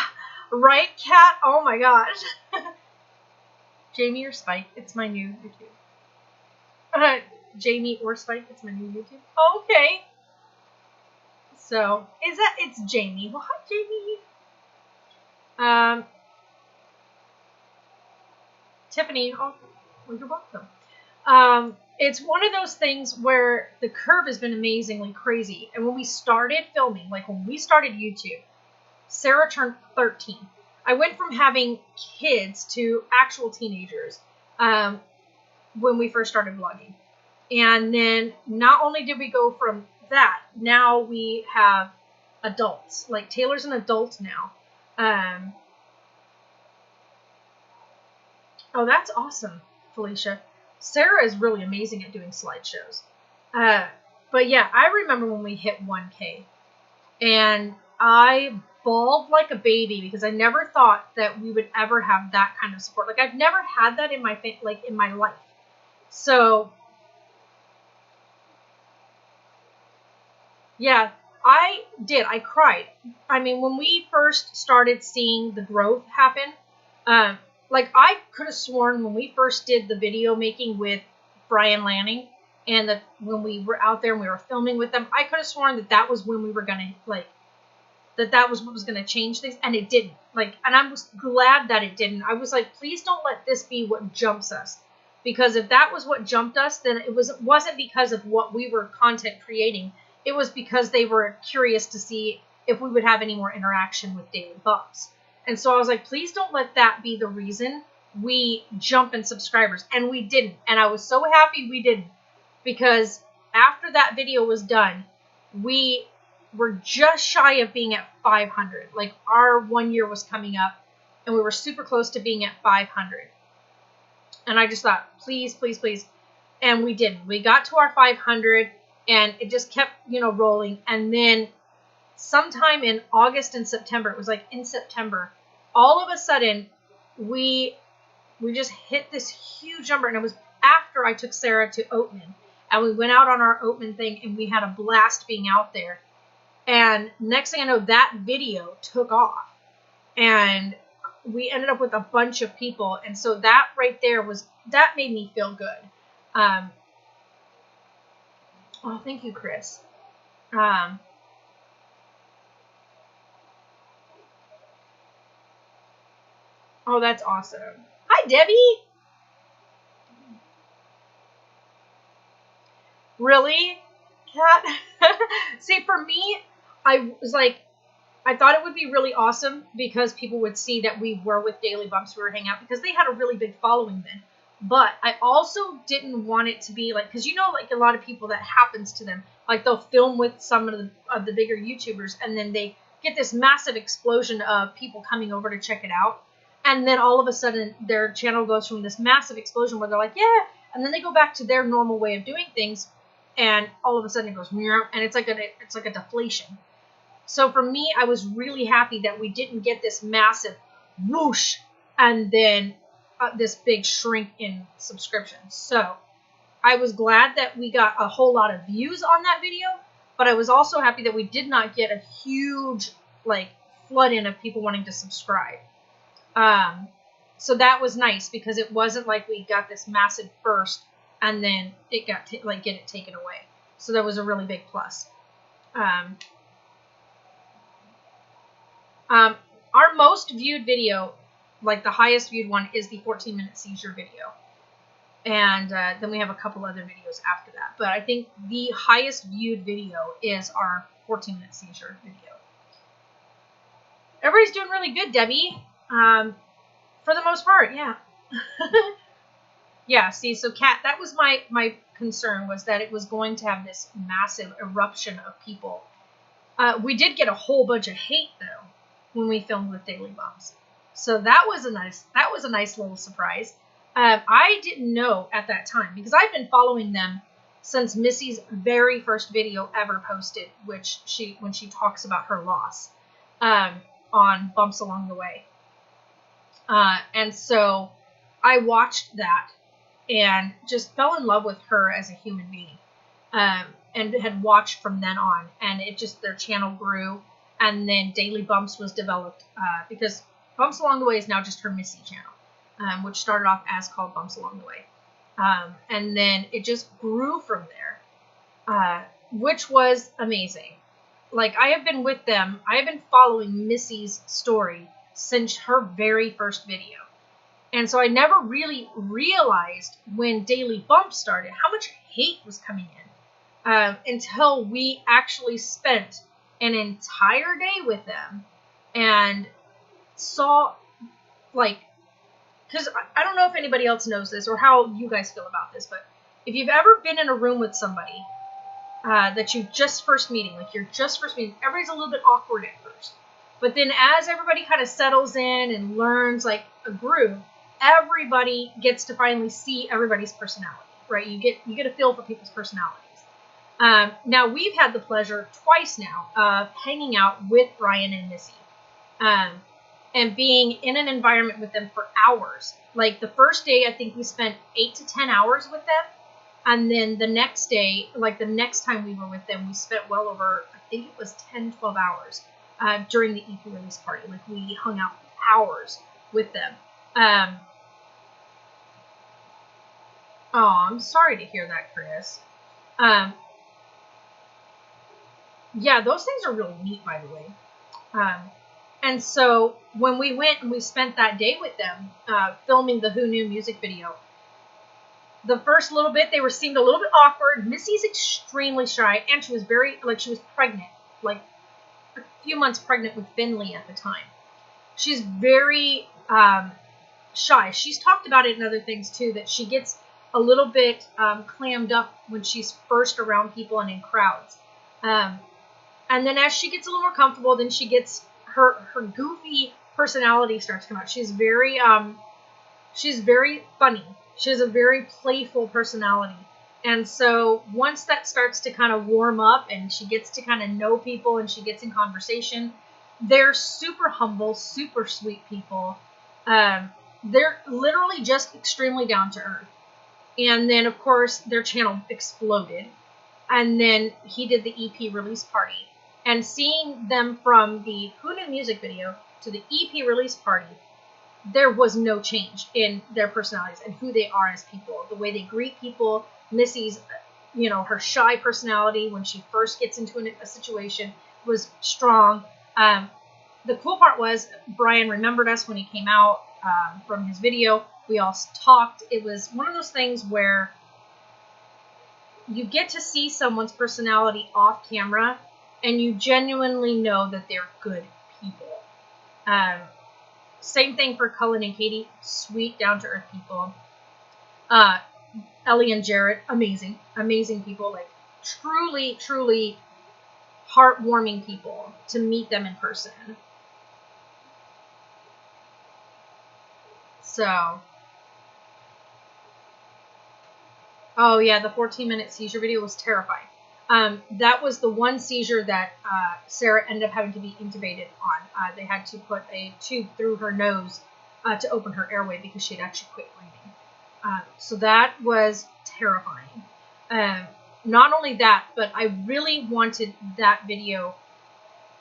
right, Kat? Oh my gosh. Jamie or Spike, it's my new YouTube. Jamie or Spike, it's my new YouTube. Okay. So, it's Jamie. Well, hi, Jamie. Tiffany, oh, well, you're welcome. It's one of those things where the curve has been amazingly crazy. And when we started filming, like when we started YouTube, Sarah turned 13. I went from having kids to actual teenagers when we first started vlogging. And then not only did we go from that, now we have adults. Like Taylor's an adult now. Oh, that's awesome, Felicia. Sarah is really amazing at doing slideshows. But yeah, I remember when we hit 1K. And I bawled like a baby because I never thought that we would ever have that kind of support. Like, I've never had that in my life. So yeah, I did. I cried. I mean, when we first started seeing the growth happen, like I could have sworn when we first did the video making with Brian Lanning, and when we were out there and we were filming with them, I could have sworn that was when we were gonna that was what was gonna change things, and it didn't. And I was glad that it didn't. I was like, please don't let this be what jumps us, because if that was what jumped us, then it wasn't because of what we were content creating. It was because they were curious to see if we would have any more interaction with Daily Bumps. And so I was like, please don't let that be the reason we jump in subscribers. And we didn't. And I was so happy we didn't. Because after that video was done, we were just shy of being at 500. Like, our 1 year was coming up, and we were super close to being at 500. And I just thought, please, please, please. And we didn't. We got to our 500, and it just kept, rolling. And then sometime in August and September, it was like in September, all of a sudden, we just hit this huge number. And it was after I took Sarah to Oatman. And we went out on our Oatman thing, and we had a blast being out there. And next thing I know, that video took off. And we ended up with a bunch of people. And so that right there that made me feel good. Oh, thank you, Chris. Oh, that's awesome. Hi, Debbie. Really, Kat? See, for me, I was like, I thought it would be really awesome because people would see that we were with Daily Bumps, we were hanging out, because they had a really big following then. But I also didn't want it to be like, because a lot of people, that happens to them. Like, they'll film with some of the bigger YouTubers, and then they get this massive explosion of people coming over to check it out. And then all of a sudden, their channel goes from this massive explosion where they're like, yeah, and then they go back to their normal way of doing things, and all of a sudden it goes, and it's like a deflation. So for me, I was really happy that we didn't get this massive whoosh and then this big shrink in subscriptions. So I was glad that we got a whole lot of views on that video, but I was also happy that we did not get a huge flood in of people wanting to subscribe. So that was nice, because it wasn't like we got this massive burst and then it got get it taken away. So that was a really big plus. Our most viewed video, the highest viewed one, is the 14-minute seizure video. And then we have a couple other videos after that. But I think the highest viewed video is our 14-minute seizure video. Everybody's doing really good, Debbie. For the most part, yeah. Yeah, see, so Kat, that was my concern, was that it was going to have this massive eruption of people. We did get a whole bunch of hate though when we filmed with Daily Bumps, so that was a nice little surprise. I didn't know at that time, because I've been following them since Missy's very first video ever posted, when she talks about her loss on Bumps Along the Way, and so I watched that and just fell in love with her as a human being, and had watched from then on, and it just, their channel grew, and then Daily Bumps was developed, because Bumps Along the Way is now just her Missy channel, which started off as called Bumps Along the Way, and then it just grew from there, which was amazing. Like, I have been with them, I have been following Missy's story since her very first video. And so I never really realized when Daily Bump started how much hate was coming in, until we actually spent an entire day with them and saw, like, because I don't know if anybody else knows this or how you guys feel about this, but if you've ever been in a room with somebody that you just first meeting, everybody's a little bit awkward at first. But then as everybody kind of settles in and learns like a groove, everybody gets to finally see everybody's personality, right? You get a feel for people's personalities. Now, we've had the pleasure twice now of hanging out with Brian and Missy, and being in an environment with them for hours. Like, the first day, I think we spent 8 to 10 hours with them. And then the next day, like the next time we were with them, we spent well over, I think it was 10, 12 hours during the EP release party. Like, we hung out hours with them. Oh, I'm sorry to hear that, Chris. Yeah, those things are real neat, by the way. And so when we went and we spent that day with them, filming the Who Knew music video, the first little bit, they seemed a little bit awkward. Missy's extremely shy, and she was she was pregnant, like a few months pregnant with Finley at the time. She's very shy. She's talked about it in other things too, that she gets a little bit clammed up when she's first around people and in crowds. And then as she gets a little more comfortable, then she gets her goofy personality starts to come out. She's very funny. She has a very playful personality. And so once that starts to kind of warm up and she gets to kind of know people and she gets in conversation, they're super humble, super sweet people. They're literally just extremely down to earth. And then, of course, their channel exploded. And then he did the EP release party. And seeing them from the Who Knew music video to the EP release party, there was no change in their personalities and who they are as people. The way they greet people, Missy's, her shy personality when she first gets into a situation was strong. The cool part was Brian remembered us when he came out from his video. We all talked. It was one of those things where you get to see someone's personality off camera and you genuinely know that they're good people. Same thing for Cullen and Katie, sweet, down-to-earth people. Ellie and Jarrett, amazing people, like truly, truly heartwarming people to meet them in person. So, oh yeah, the 14-minute seizure video was terrifying. That was the one seizure that Sarah ended up having to be intubated on. They had to put a tube through her nose to open her airway because she had actually quit breathing. So that was terrifying. Not only that, but I really wanted that video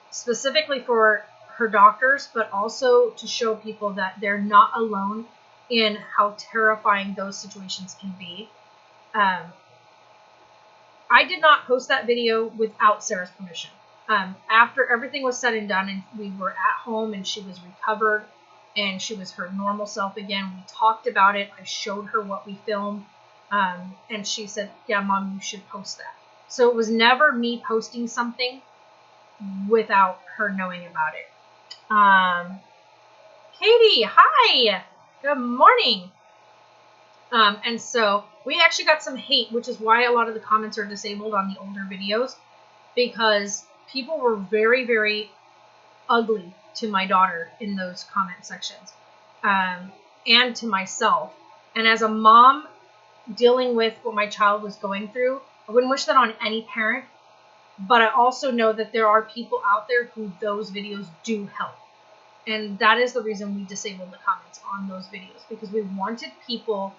specifically for her doctors, but also to show people that they're not alone in how terrifying those situations can be. I did not post that video without Sarah's permission. After everything was said and done and we were at home and she was recovered and she was her normal self again, we talked about it. I showed her what we filmed, and she said, yeah, Mom, you should post that. So it was never me posting something without her knowing about it. Katie, hi! Good morning! And so we actually got some hate, which is why a lot of the comments are disabled on the older videos, because people were very, very ugly to my daughter in those comment sections, and to myself. And as a mom dealing with what my child was going through, I wouldn't wish that on any parent, but I also know that there are people out there who those videos do help. And that is the reason we disabled the comments on those videos, because we wanted people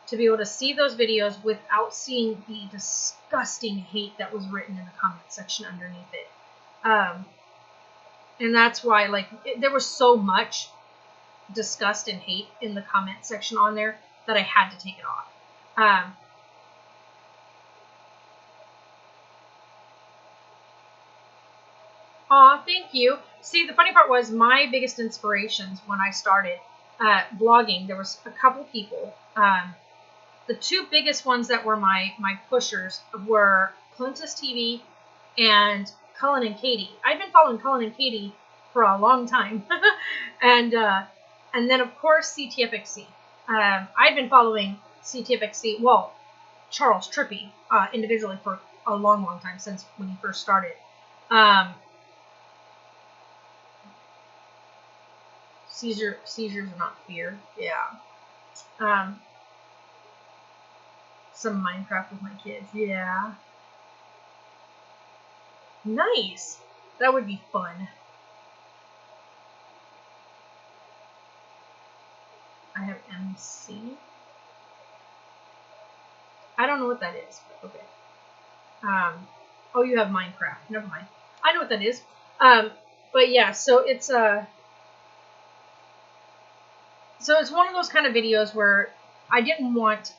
to be able to see those videos without seeing the disgusting hate that was written in the comment section underneath it. And that's why, like, there was so much disgust and hate in the comment section on there that I had to take it off. Aw, thank you. See, the funny part was my biggest inspirations when I started blogging, there was a couple people. The two biggest ones that were my pushers were Clintus TV and Cullen and Katie. I've been following Cullen and Katie for a long time. And then, of course, CTFXC. I've been following CTFXC, well, Charles Trippy, individually for a long, long time, since when he first started. Seizures are not fear. Yeah. Some Minecraft with my kids. Yeah. Nice. That would be fun. I have MC. I don't know what that is, but okay. Oh, you have Minecraft. Never mind. I know what that is. But yeah, so it's one of those kind of videos where I didn't want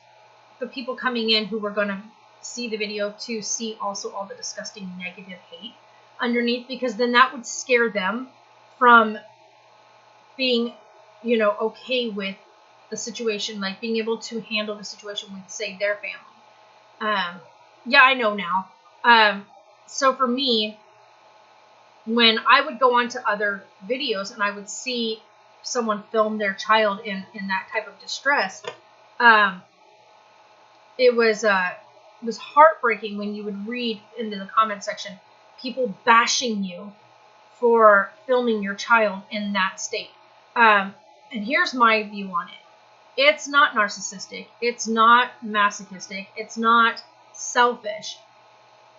the people coming in who were going to see the video to see also all the disgusting negative hate underneath, because then that would scare them from being, okay with the situation, like being able to handle the situation with, say, their family. Yeah, I know now. So for me, when I would go on to other videos and I would see someone film their child in that type of distress, it was heartbreaking when you would read into the comment section people bashing you for filming your child in that state. And here's my view on it. It's not narcissistic. It's not masochistic. It's not selfish.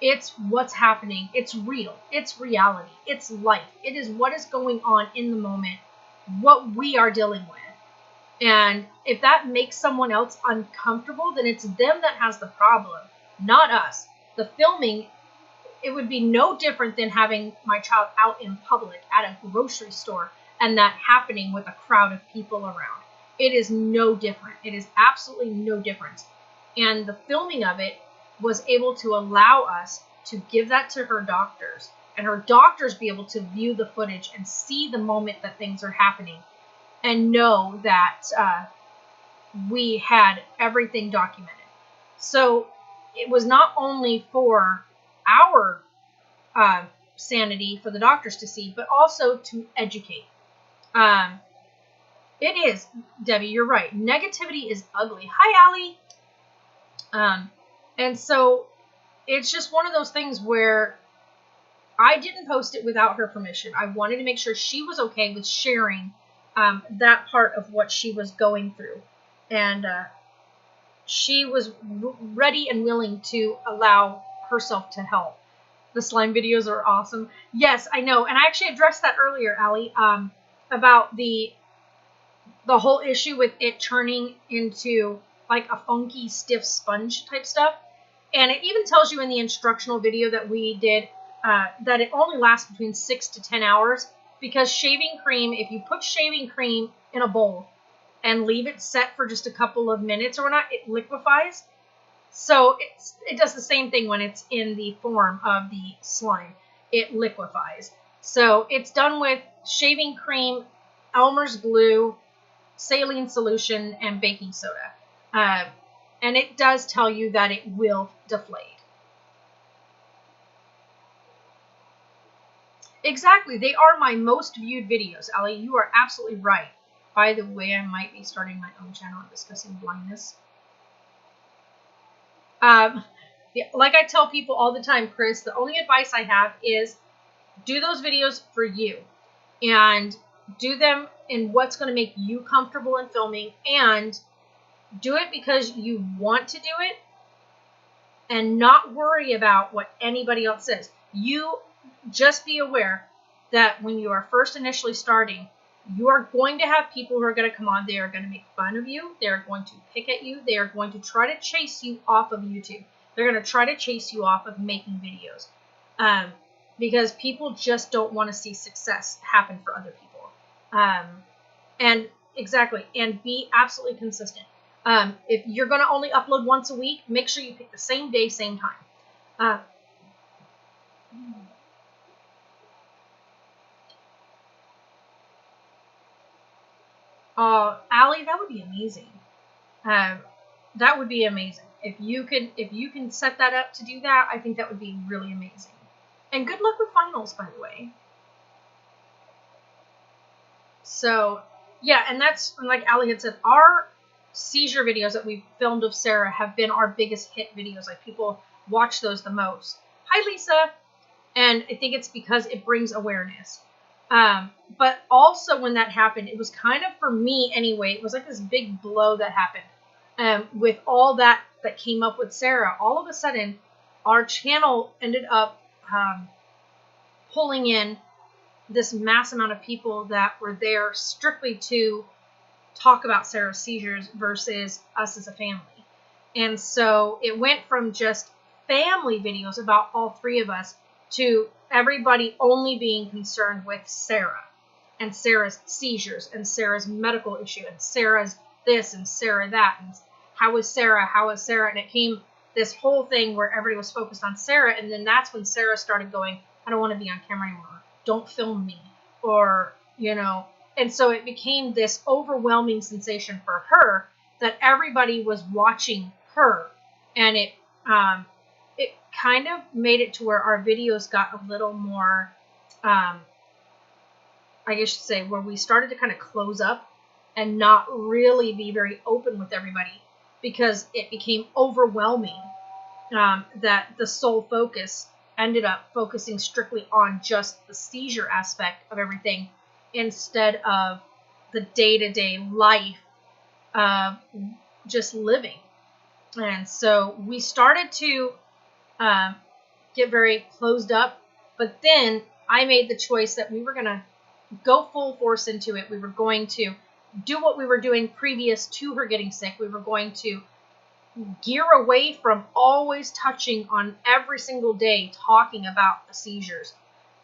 It's what's happening. It's real. It's reality. It's life. It is what is going on in the moment, what we are dealing with. And if that makes someone else uncomfortable, then it's them that has the problem, not us. The filming, it would be no different than having my child out in public at a grocery store and that happening with a crowd of people around. It is no different. It is absolutely no difference. And the filming of it was able to allow us to give that to her doctors, and her doctors be able to view the footage and see the moment that things are happening and know that we had everything documented. So it was not only for our sanity for the doctors to see, but also to educate. It is, Debbie, you're right. Negativity is ugly. Hi, Allie. And so it's just one of those things where I didn't post it without her permission. I wanted to make sure she was okay with sharing that part of what she was going through. And she was ready and willing to allow herself to help. The slime videos are awesome. Yes, I know. And I actually addressed that earlier, Allie, about the whole issue with it turning into like a funky, stiff sponge type stuff. And it even tells you in the instructional video that we did that it only lasts between 6 to 10 hours, because shaving cream, if you put shaving cream in a bowl and leave it set for just a couple of minutes or not, it liquefies. So it does the same thing when it's in the form of the slime. It liquefies. So it's done with shaving cream, Elmer's glue, saline solution, and baking soda. And it does tell you that it will deflate. Exactly. They are my most viewed videos, Allie. You are absolutely right. By the way, I might be starting my own channel discussing blindness. Like I tell people all the time, Chris, the only advice I have is do those videos for you. And do them in what's going to make you comfortable in filming. And do it because you want to do it. And not worry about what anybody else says. You just be aware that when you are first initially starting, you are going to have people who are going to come on. They are going to make fun of you. They are going to pick at you. They are going to try to chase you off of YouTube. They're going to try to chase you off of making videos. Because people just don't want to see success happen for other people. And exactly. And be absolutely consistent. If you're going to only upload once a week, make sure you pick the same day, same time. Allie, that would be amazing. That would be amazing. If you can set that up to do that, I think that would be really amazing. And good luck with finals, by the way. So, yeah, and that's, like Allie had said, our seizure videos that we filmed of Sarah have been our biggest hit videos. Like, people watch those the most. Hi, Lisa. And I think it's because it brings awareness. But also when that happened, it was kind of, for me anyway, it was like this big blow that happened. With all that came up with Sarah, all of a sudden, our channel ended up pulling in this mass amount of people that were there strictly to talk about Sarah's seizures versus us as a family. And so it went from just family videos about all three of us to everybody only being concerned with Sarah and Sarah's seizures and Sarah's medical issue and Sarah's this and Sarah that and how is Sarah, and it came this whole thing where everybody was focused on Sarah. And then that's when Sarah started going, I don't want to be on camera anymore, don't film me, or and so it became this overwhelming sensation for her that everybody was watching her, and it kind of made it to where our videos got a little more, I guess you should say, where we started to kind of close up and not really be very open with everybody because it became overwhelming, that the sole focus ended up focusing strictly on just the seizure aspect of everything instead of the day-to-day life of just living. And so we started to get very closed up, but then I made the choice that we were going to go full force into it. We were going to do what we were doing previous to her getting sick. We were going to gear away from always touching on every single day talking about the seizures,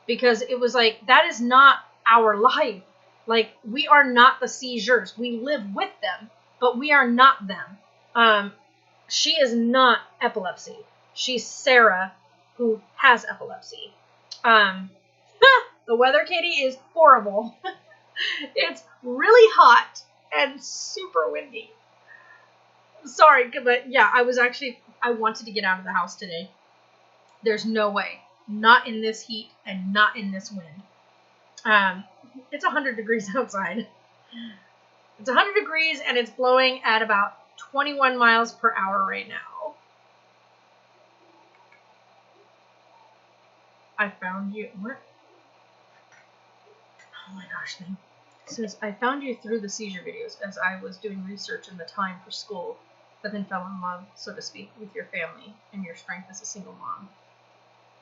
because it was like, that is not our life. Like, we are not the seizures. We live with them, but we are not them. She is not epilepsy. She's Sarah, who has epilepsy. The weather, Katie, is horrible. It's really hot and super windy. Sorry, but yeah, I wanted to get out of the house today. There's no way. Not in this heat and not in this wind. It's 100 degrees outside. It's 100 degrees and it's blowing at about 21 miles per hour right now. I found you. What? Oh my gosh, thing. It says, I found you through the seizure videos as I was doing research in the time for school, but then fell in love, so to speak, with your family and your strength as a single mom.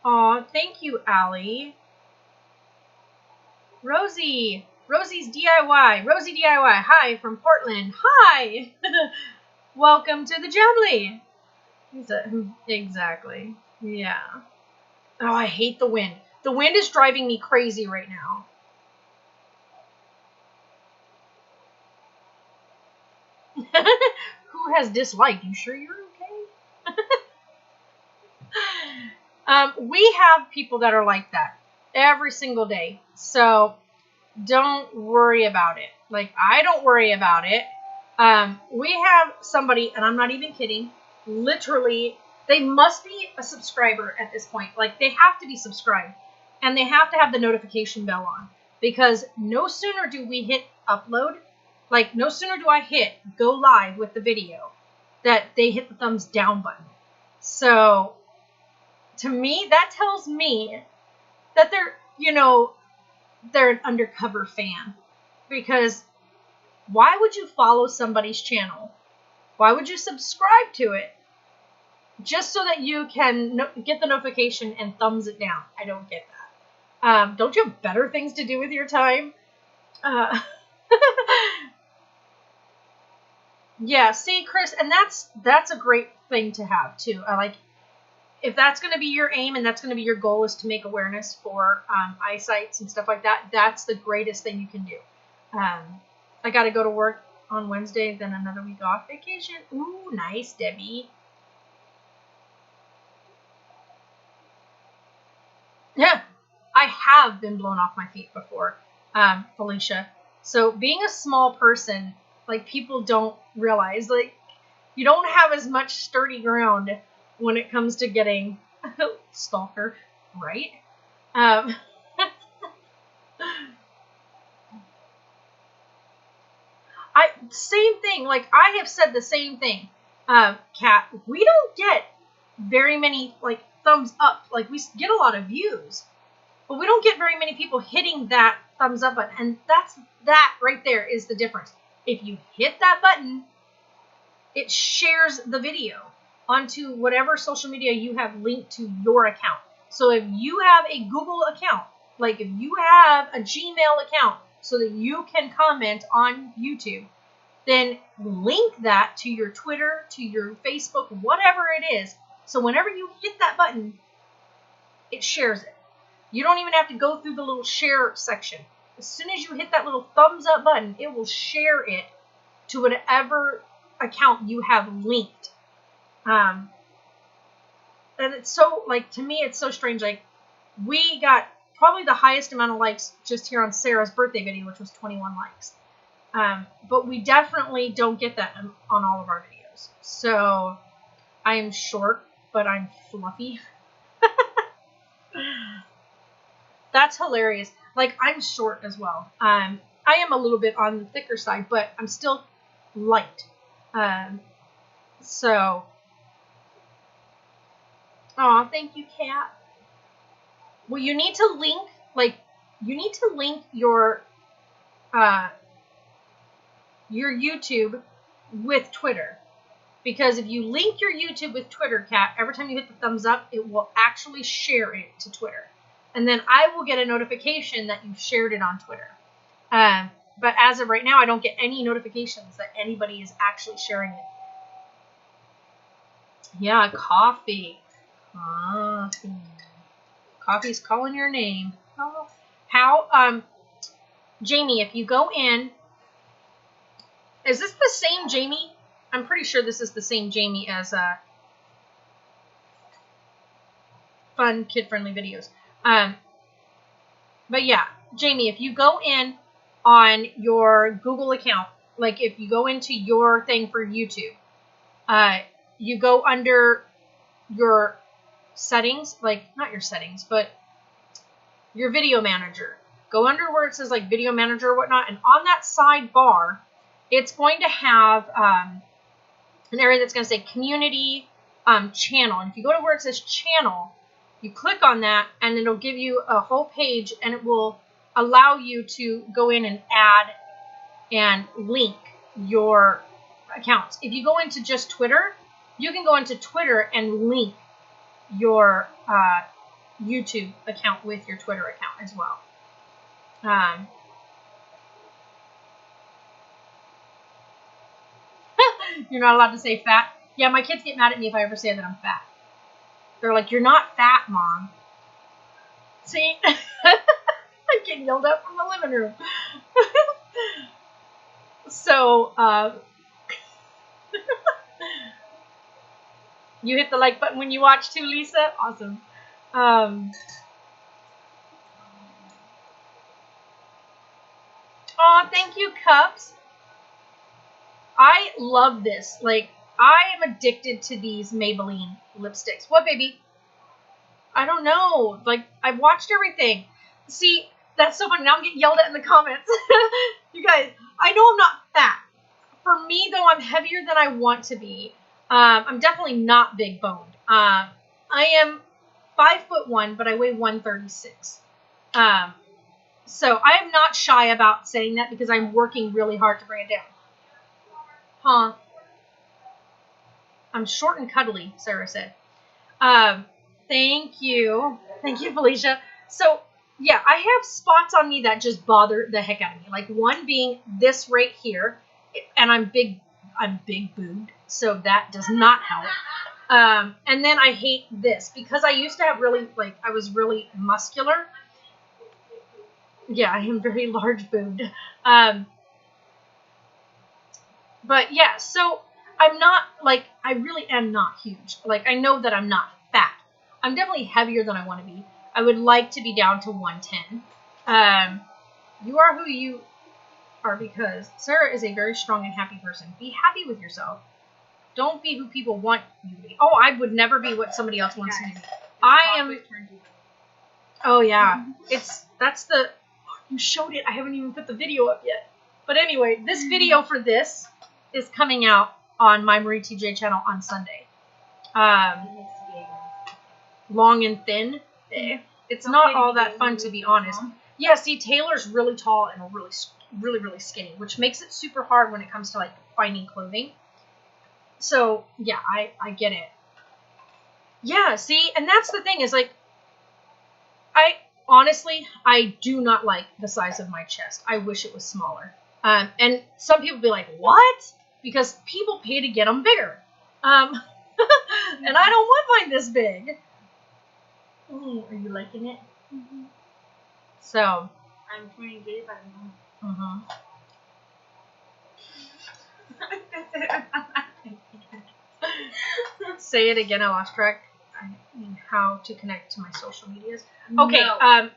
Aw, thank you, Allie. Rosie. Rosie's DIY. Rosie DIY. Hi, from Portland. Hi. Welcome to the Jamly. Exactly. Yeah. Oh, I hate the wind. The wind is driving me crazy right now. Who has disliked? You sure you're okay? We have people that are like that every single day. So don't worry about it. Like, I don't worry about it. We have somebody, and I'm not even kidding, literally, they must be a subscriber at this point. Like, they have to be subscribed. And they have to have the notification bell on. Because no sooner do we hit upload, Like, no sooner do I hit go live with the video that they hit the thumbs down button. So, to me, that tells me that they're an undercover fan. Because why would you follow somebody's channel? Why would you subscribe to it? Just so that you can get the notification and thumbs it down. I don't get that. Don't you have better things to do with your time? Yeah, see, Chris, and that's a great thing to have too. Like, if that's going to be your aim and that's going to be your goal, is to make awareness for eyesights and stuff like that, that's the greatest thing you can do. I got to go to work on Wednesday, then another week off vacation. Ooh, nice, Debbie. Yeah, I have been blown off my feet before, Felicia. So being a small person, like, people don't realize, like, you don't have as much sturdy ground when it comes to getting stalker, right? Same thing. Like, I have said the same thing, Kat. We don't get very many, like, thumbs up. Like, we get a lot of views, but we don't get very many people hitting that thumbs up button. And that right there is the difference. If you hit that button, it shares the video onto whatever social media you have linked to your account. So if you have a Google account, like if you have a Gmail account so that you can comment on YouTube, then link that to your Twitter, to your Facebook, whatever it is. So whenever you hit that button, it shares it. You don't even have to go through the little share section. As soon as you hit that little thumbs up button, it will share it to whatever account you have linked. And it's so, like, to me, it's so strange. Like, we got probably the highest amount of likes just here on Sarah's birthday video, which was 21 likes. But we definitely don't get that on all of our videos. So I am short, but I'm fluffy. That's hilarious. Like, I'm short as well. I am a little bit on the thicker side, but I'm still light. So, aw, thank you, Kat. Well, you need to link your YouTube with Twitter. Because if you link your YouTube with Twitter, Kat, every time you hit the thumbs up, it will actually share it to Twitter. And then I will get a notification that you've shared it on Twitter. But as of right now, I don't get any notifications that anybody is actually sharing it. Yeah, coffee. Coffee's calling your name. Oh. How, Jamie, if you go in, is this the same Jamie? I'm pretty sure this is the same Jamie as fun, kid-friendly videos. But yeah, Jamie, if you go in on your Google account, like if you go into your thing for YouTube, you go under your settings, like not your settings, but your video manager. Go under where it says like video manager or whatnot, and on that sidebar, it's going to have an area that's going to say community channel. And if you go to where it says channel, you click on that, and it'll give you a whole page, and it will allow you to go in and add and link your accounts. If you go into just Twitter, you can go into Twitter and link your YouTube account with your Twitter account as well. You're not allowed to say fat. Yeah, my kids get mad at me if I ever say that I'm fat. They're like, you're not fat, Mom. See? I'm getting yelled at from the living room. So, you hit the like button when you watch too, Lisa? Awesome. Aw, thank you, Cups. I love this. Like, I am addicted to these Maybelline lipsticks. What, baby? I don't know. Like, I've watched everything. See, that's so funny. Now I'm getting yelled at in the comments. You guys, I know I'm not fat. For me, though, I'm heavier than I want to be. I'm definitely not big boned. I am 5'1", but I weigh 136. So I am not shy about saying that because I'm working really hard to bring it down. Huh? I'm short and cuddly, Sarah said. Thank you. Thank you, Felicia. So, yeah, I have spots on me that just bother the heck out of me. Like one being this right here, and I'm big boobed, so that does not help. And then I hate this because I used to have I was really muscular. Yeah, I am very large boobed. But yeah, so I'm not, I really am not huge. I know that I'm not fat. I'm definitely heavier than I want to be. I would like to be down to 110. You are who you are because Sarah is a very strong and happy person. Be happy with yourself. Don't be who people want you to be. Oh, I would never be what somebody else wants me to be. I am... Oh, yeah. You showed it. I haven't even put the video up yet. But anyway, this video for this is coming out on my Marie TJ channel on Sunday. Long and thin. It's not all that fun, to be honest. Yeah, see, Taylor's really tall and really skinny, which makes it super hard when it comes to, finding clothing. So, yeah, I get it. Yeah, see, and that's the thing is, I do not like the size of my chest. I wish it was smaller. And some people be like, what? Because people pay to get them bigger. And I don't want mine this big. Ooh, are you liking it? Mm-hmm. So. I'm 28 by now. Say it again, I lost track. I mean, how to connect to my social medias. Okay, No.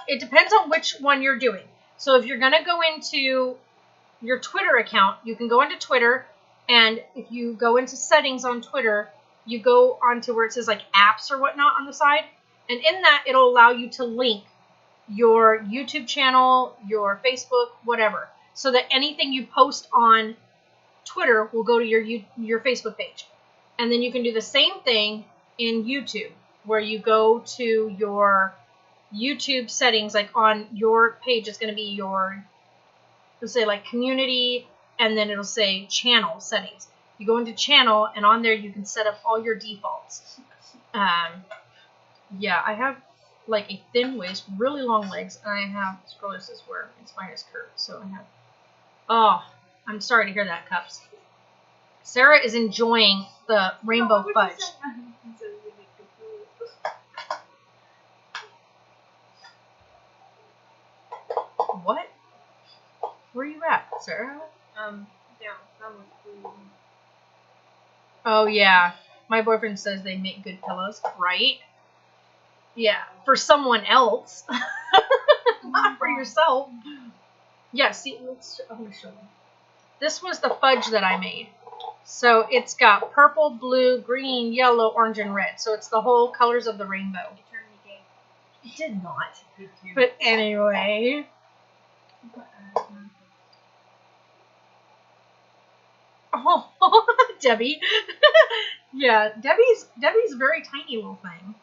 It depends on which one you're doing. So if you're going to go into your Twitter account, you can go into Twitter, and if you go into settings on Twitter, you go onto where it says apps or whatnot on the side, and in that it'll allow you to link your YouTube channel, your Facebook, whatever, so that anything you post on Twitter will go to your Facebook page. And then you can do the same thing in YouTube, where you go to your YouTube settings, on your page, it's going to be it'll say community, and then it'll say channel settings. You go into channel, and on there you can set up all your defaults. Yeah, I have a thin waist, really long legs, and I have sclerosis where my spine is curved. So I have. Oh, I'm sorry to hear that, Cups. Sarah is enjoying the rainbow fudge. What? Where are you at, Sarah? Down. Oh, yeah. My boyfriend says they make good pillows, right? Yeah, for someone else. Not for yourself. Yeah, see, I'm going to show you. This was the fudge that I made. So it's got purple, blue, green, yellow, orange, and red. So it's the whole colors of the rainbow. It turned me gay. It did not. But anyway. Oh, Debbie. Yeah, Debbie's a very tiny little thing.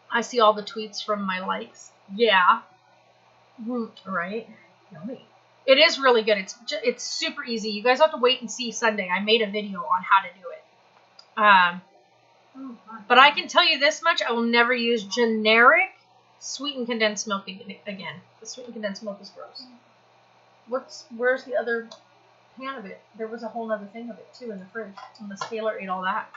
I see all the tweets from my likes. Yeah. Right? Yummy. It is really good. It's super easy. You guys have to wait and see Sunday. I made a video on how to do it. But I can tell you this much. I will never use generic sweetened condensed milk again. The sweetened condensed milk is gross. Where's the other pan of it? There was a whole other thing of it, too, in the fridge. And Miss Taylor ate all that.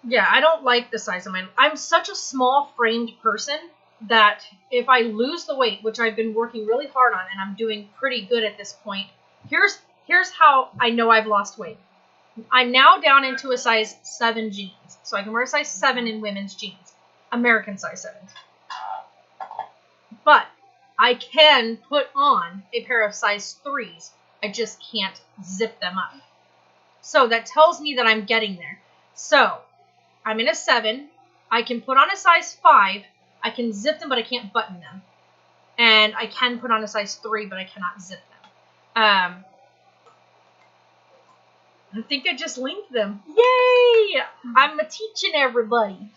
Yeah, I don't like the size of mine. I'm such a small framed person that if I lose the weight, which I've been working really hard on, and I'm doing pretty good at this point, here's how I know I've lost weight. I'm now down into a size 7 jeans. So I can wear a size 7 in women's jeans. American size 7s. But I can put on a pair of size 3s. I just can't zip them up. So that tells me that I'm getting there. So I'm in a 7. I can put on a size 5. I can zip them, but I can't button them. And I can put on a size 3, but I cannot zip them. I think I just linked them. Yay! I'm teaching everybody.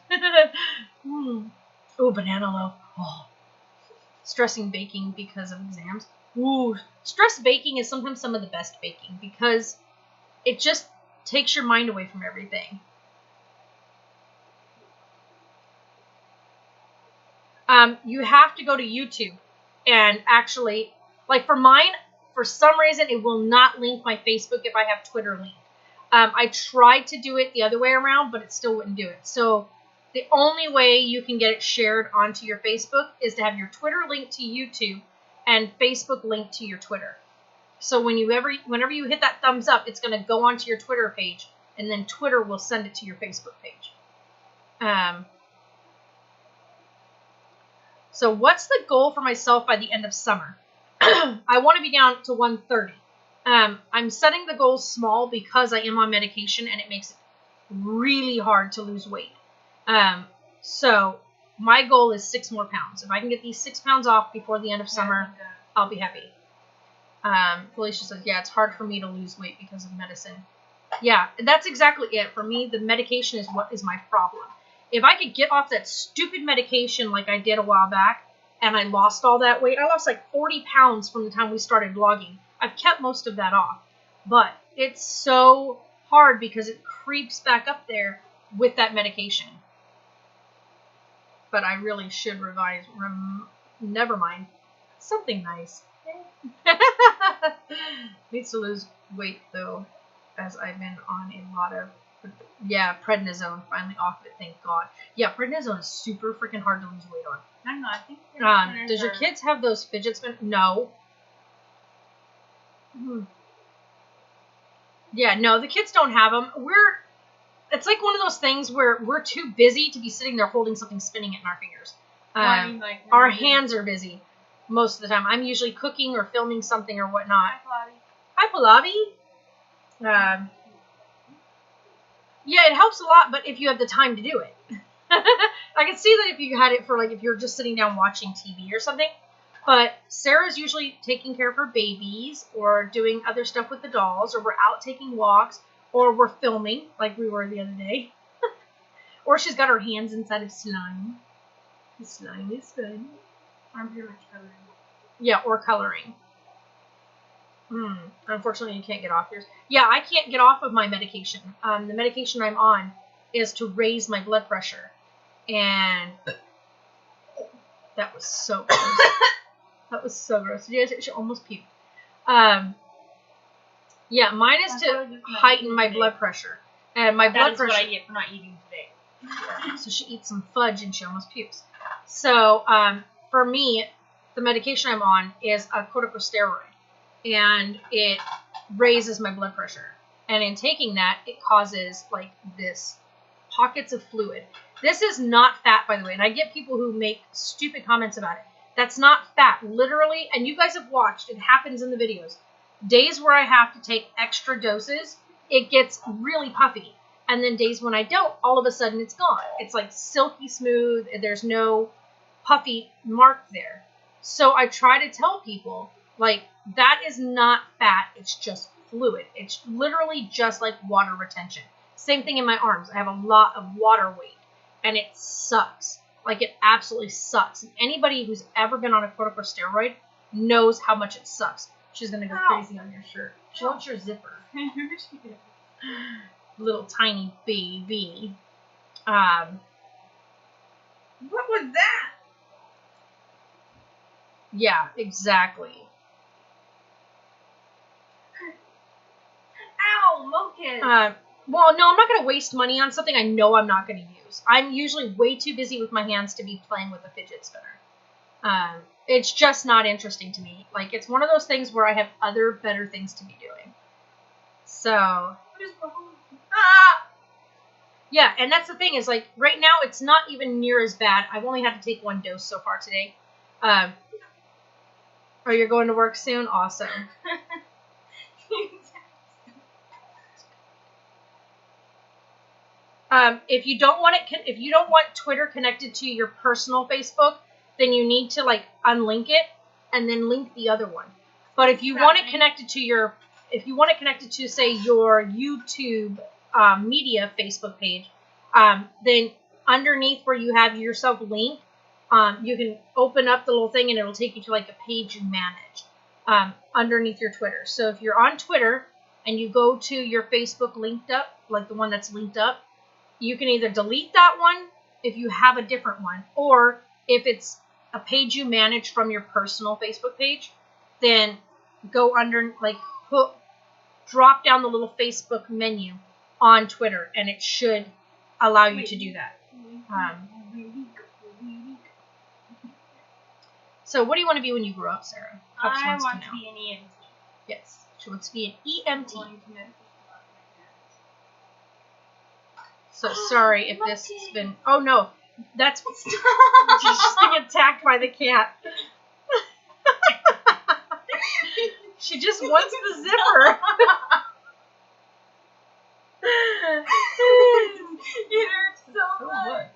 Oh, banana loaf. Oh. Stressing baking because of exams. Ooh, stress baking is sometimes some of the best baking because it just takes your mind away from everything. You have to go to YouTube and actually, like for mine, for some reason, it will not link my Facebook if I have Twitter linked. I tried to do it the other way around, but it still wouldn't do it. So the only way you can get it shared onto your Facebook is to have your Twitter linked to YouTube and Facebook linked to your Twitter. So whenever you hit that thumbs up, it's going to go onto your Twitter page, and then Twitter will send it to your Facebook page. So what's the goal for myself by the end of summer? I want to be down to 130. I'm setting the goals small because I am on medication, and it makes it really hard to lose weight. So my goal is 6 more pounds. If I can get these 6 pounds off before the end of summer, I'll be happy. Felicia says, yeah, it's hard for me to lose weight because of medicine. Yeah, that's exactly it. For me, the medication is what is my problem. If I could get off that stupid medication like I did a while back, and I lost all that weight, I lost like 40 pounds from the time we started vlogging. I've kept most of that off. But it's so hard because it creeps back up there with that medication. But I really should revise. Never mind. Something nice. Needs to lose weight though, as I've been on a lot of, prednisone. Finally off it, thank God. Yeah, prednisone is super freaking hard to lose weight on. I don't know. I think. Does your kids have those fidget spinners? No. Yeah, no, the kids don't have them. It's like one of those things where we're too busy to be sitting there holding something spinning it in our fingers. Our hands are busy most of the time. I'm usually cooking or filming something or whatnot. Hi, Pallavi. Yeah, it helps a lot, but if you have the time to do it. I can see that if you had it for, like, if you're just sitting down watching TV or something. But Sarah's usually taking care of her babies or doing other stuff with the dolls, or we're out taking walks, or we're filming like we were the other day. Or she's got her hands inside of slime. The slime is fun. I'm pretty much coloring. Yeah, or coloring. Unfortunately, you can't get off yours. Yeah, I can't get off of my medication. The medication I'm on is to raise my blood pressure. And that was so gross. That was so gross. She almost puked. Yeah, mine is to heighten my blood pressure. And my blood pressure. That's what I get for not eating today. Yeah, so she eats some fudge and she almost pukes. So, for me, the medication I'm on is a corticosteroid. And it raises my blood pressure. And in taking that, it causes, like, this pockets of fluid. This is not fat, by the way. And I get people who make stupid comments about it. That's not fat. Literally, and you guys have watched, it happens in the videos. Days where I have to take extra doses, it gets really puffy. And then days when I don't, all of a sudden it's gone. It's like silky smooth. There's no puffy mark there. So I try to tell people, like, that is not fat. It's just fluid. It's literally just like water retention. Same thing in my arms. I have a lot of water weight. And it sucks. Like, it absolutely sucks. And anybody who's ever been on a corticosteroid knows how much it sucks. She's going to go crazy on your shirt. She wants your zipper. Little tiny baby. What was that? Yeah, exactly. Ow, locust. Well, no, I'm not going to waste money on something I know I'm not going to use. I'm usually way too busy with my hands to be playing with a fidget spinner. It's just not interesting to me. Like, it's one of those things where I have other better things to be doing. So, yeah, and that's the thing is, like, right now it's not even near as bad. I've only had to take 1 dose so far today. Oh, you're going to work soon? Awesome. If you don't want Twitter connected to your personal Facebook, then you need to like unlink it and then link the other one. But if you want it connected to say your YouTube media Facebook page, then underneath where you have yourself linked, you can open up the little thing and it'll take you to like a page you manage underneath your Twitter. So if you're on Twitter and you go to your Facebook linked up, like the one that's linked up, you can either delete that one if you have a different one, or if it's a page you manage from your personal Facebook page, then go under, like, drop down the little Facebook menu on Twitter, and it should allow you to do that. So what do you want to be when you grow up, Sarah? I want to be an EMT. Yes, she wants to be an EMT. So sorry if this has been... Oh, no. That's... She's being attacked by the cat. She just wants the zipper. It hurts so much.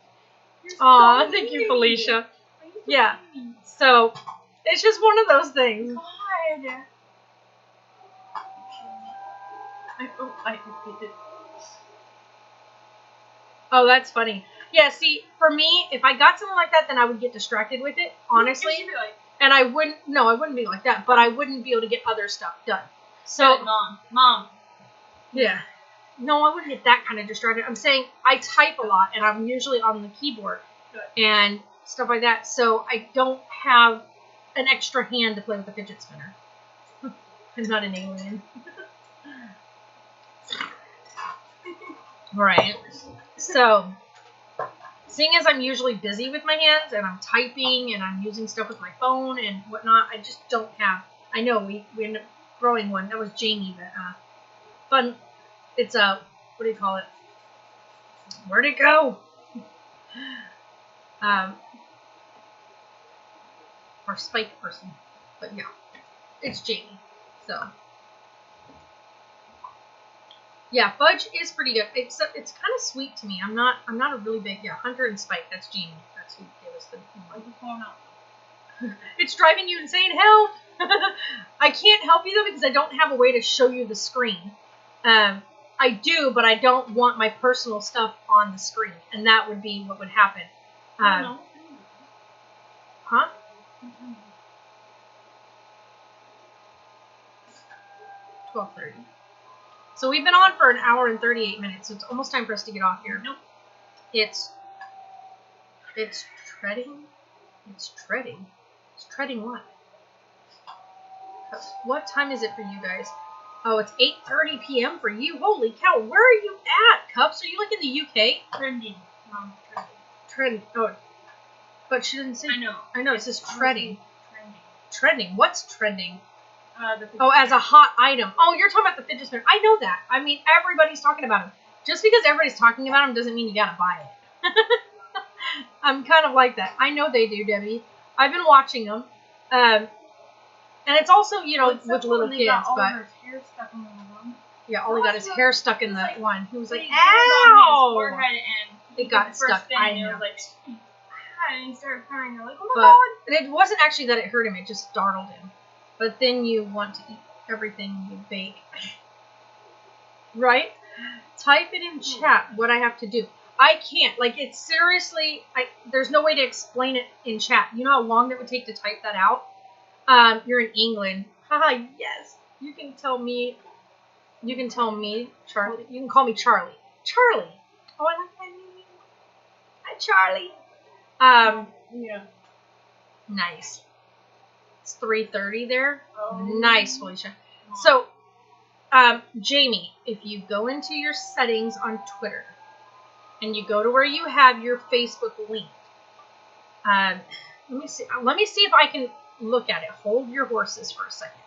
Aw, thank you, Felicia. Yeah. So, it's just one of those things. God. I did. Oh, that's funny. Yeah, see, for me, if I got something like that, then I would get distracted with it, honestly. And I wouldn't be like that, but I wouldn't be able to get other stuff done. So, Mom. Yeah. No, I wouldn't get that kind of distracted. I'm saying I type a lot, and I'm usually on the keyboard and stuff like that, so I don't have an extra hand to play with a fidget spinner. I'm not an alien. Right. So, seeing as I'm usually busy with my hands, and I'm typing, and I'm using stuff with my phone and whatnot, I just don't have... I know, we ended up growing one. That was Jamie, but fun... It's a... What do you call it? Where'd it go? Or Spike person. But yeah, it's Jamie. So... Yeah, Fudge is pretty good. It's kind of sweet to me. I'm not a really big... Yeah, Hunter and Spike, that's Jamie. That's who gave us the... It's driving you insane. Help! I can't help you, though, because I don't have a way to show you the screen. I do, but I don't want my personal stuff on the screen. And that would be what would happen. Huh? 12:30. So we've been on for an hour and 38 minutes, so it's almost time for us to get off here. Nope. It's treading? It's treading. It's treading what? What time is it for you guys? Oh, it's 8:30 p.m. for you. Holy cow, where are you at, Cups? Are you like in the UK? Trending. Mom, trending. Oh, but she didn't say... I know. It says treading. Trending. What's trending? As a hot item. Oh, you're talking about the fidget spinner. I know that. I mean, everybody's talking about them. Just because everybody's talking about them doesn't mean you gotta buy it. I'm kind of like that. I know they do, Debbie. I've been watching them. And it's also, with little kids, but... Yeah, Ollie got his hair stuck in the one. He was like, ow! It got stuck. I know. And he started crying. You're like, oh my God. God. It wasn't actually that it hurt him. It just startled him. But then you want to eat everything you bake. Right? Type it in chat what I have to do. I can't. Like, it's seriously... there's no way to explain it in chat. You know how long it would take to type that out? You're in England. Haha, yes. You can tell me, Charlie. You can call me Charlie. Charlie. Oh, I like that name. Hi, Charlie. Yeah. Nice. It's 3:30 there. Oh. Nice, Felicia. So, Jamie, if you go into your settings on Twitter, and you go to where you have your Facebook link, let me see if I can look at it. Hold your horses for a second.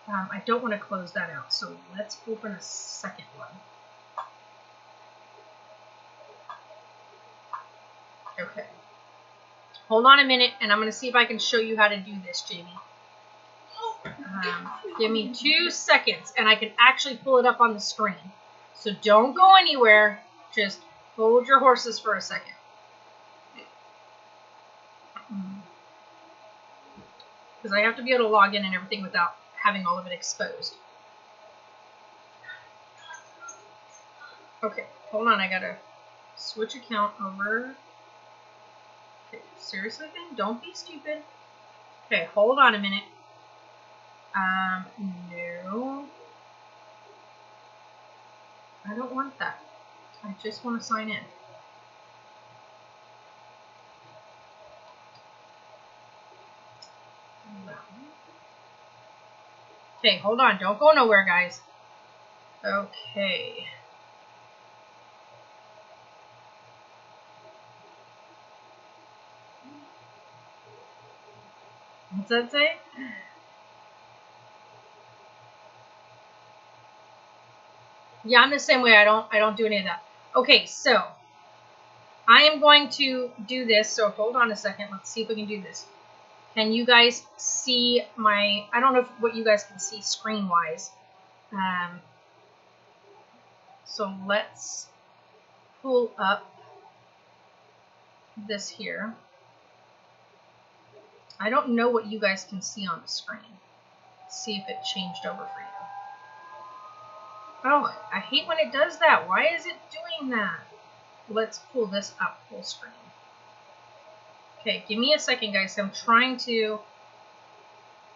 I don't want to close that out, so let's open a second one. Okay. Hold on a minute, and I'm going to see if I can show you how to do this, Jamie. Give me 2 seconds, and I can actually pull it up on the screen. So don't go anywhere. Just hold your horses for a second. Because I have to be able to log in and everything without having all of it exposed. Okay, hold on, I gotta switch account over. Okay, seriously then? Don't be stupid. Okay, hold on a minute. No. I don't want that. I just want to sign in. Okay, hold on. Don't go nowhere, guys. Okay. What's that say? Yeah, I'm the same way. I don't do any of that. Okay, so I am going to do this. So hold on a second. Let's see if we can do this. Can you guys see my? I don't know what you guys can see screen wise. So let's pull up this here. I don't know what you guys can see on the screen. Let's see if it changed over for you. Oh, I hate when it does that. Why is it doing that? Let's pull this up full screen. Okay, give me a second, guys. I'm trying to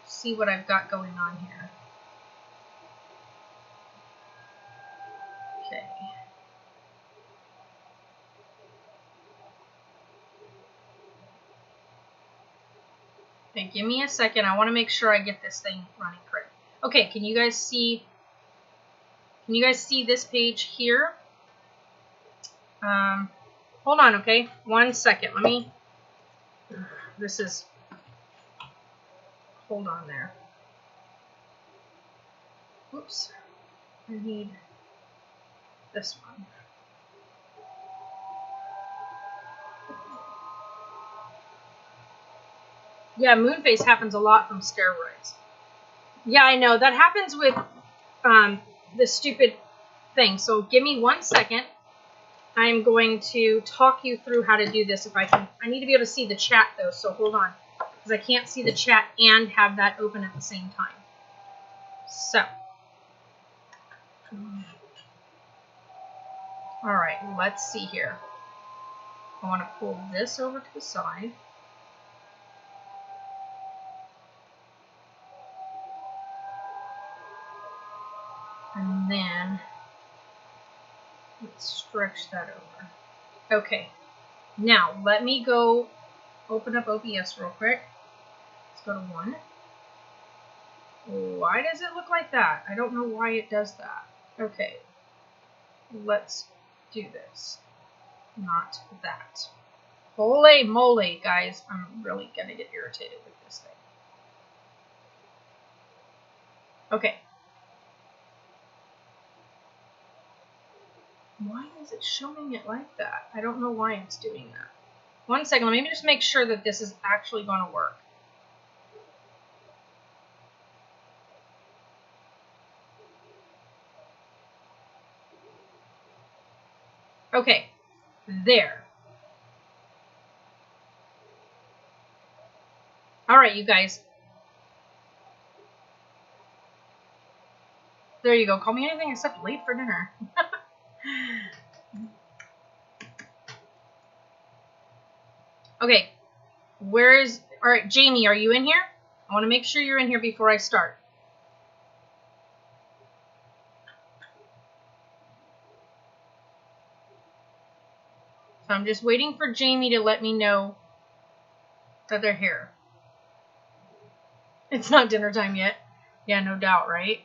see what I've got going on here. Okay. Okay, give me a second. I want to make sure I get this thing running correct. Okay, can you guys see this page here? Hold on, okay? 1 second. Let me... This is... Hold on there. Oops. I need this one. Yeah, moonface happens a lot from steroids. Yeah, I know. That happens with this stupid thing. So give me 1 second. I'm going to talk you through how to do this if I can. I need to be able to see the chat, though, so hold on. Because I can't see the chat and have that open at the same time. So. Alright, let's see here. I want to pull this over to the side. And then let's stretch that over. Okay. Now, let me go open up OBS real quick. Let's go to 1. Why does it look like that? I don't know why it does that. Okay. Let's do this. Not that. Holy moly, guys. I'm really gonna get irritated with this thing. Okay. Why is it showing it like that? I don't know why it's doing that. 1 second. Let me just make sure that this is actually going to work. Okay. There. Alright, you guys. There you go. Call me anything except late for dinner. Okay. Alright, Jamie, are you in here? I want to make sure you're in here before I start. So I'm just waiting for Jamie to let me know that they're here. It's not dinner time yet. Yeah, no doubt, right?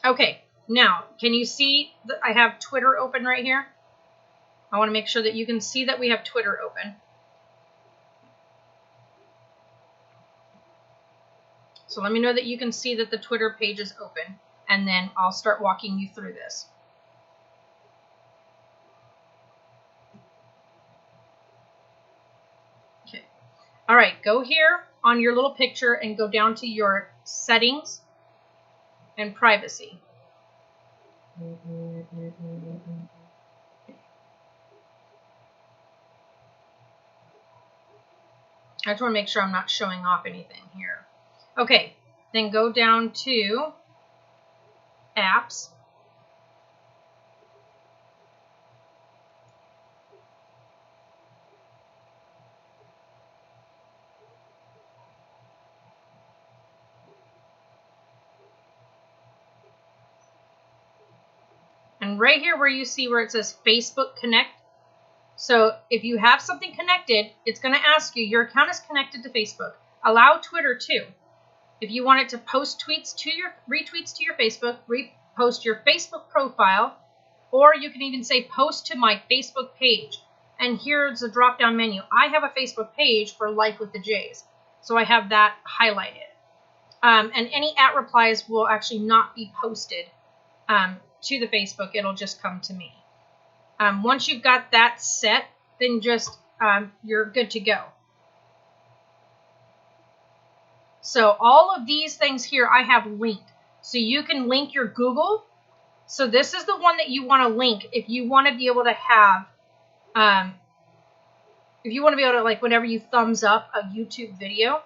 Okay, now, can you see that I have Twitter open right here? I want to make sure that you can see that we have Twitter open. So let me know that you can see that the Twitter page is open, and then I'll start walking you through this. Okay. All right, go here on your little picture and go down to your settings, and privacy. I just want to make sure I'm not showing off anything here. Okay, then go down to apps. And right here where you see where it says Facebook Connect. So if you have something connected, it's going to ask you, your account is connected to Facebook. Allow Twitter too. If you want it to post tweets to your retweets to your Facebook, repost your Facebook profile, or you can even say post to my Facebook page. And here's a drop-down menu. I have a Facebook page for Life with the Jays, so I have that highlighted. And any @replies will actually not be posted to the Facebook. It'll just come to me. Once you've got that set, then just you're good to go. So all of these things here I have linked. So you can link your Google. So this is the one that you want to link if you want to be able to have, if you want to be able to, like, whenever you thumbs up a YouTube video,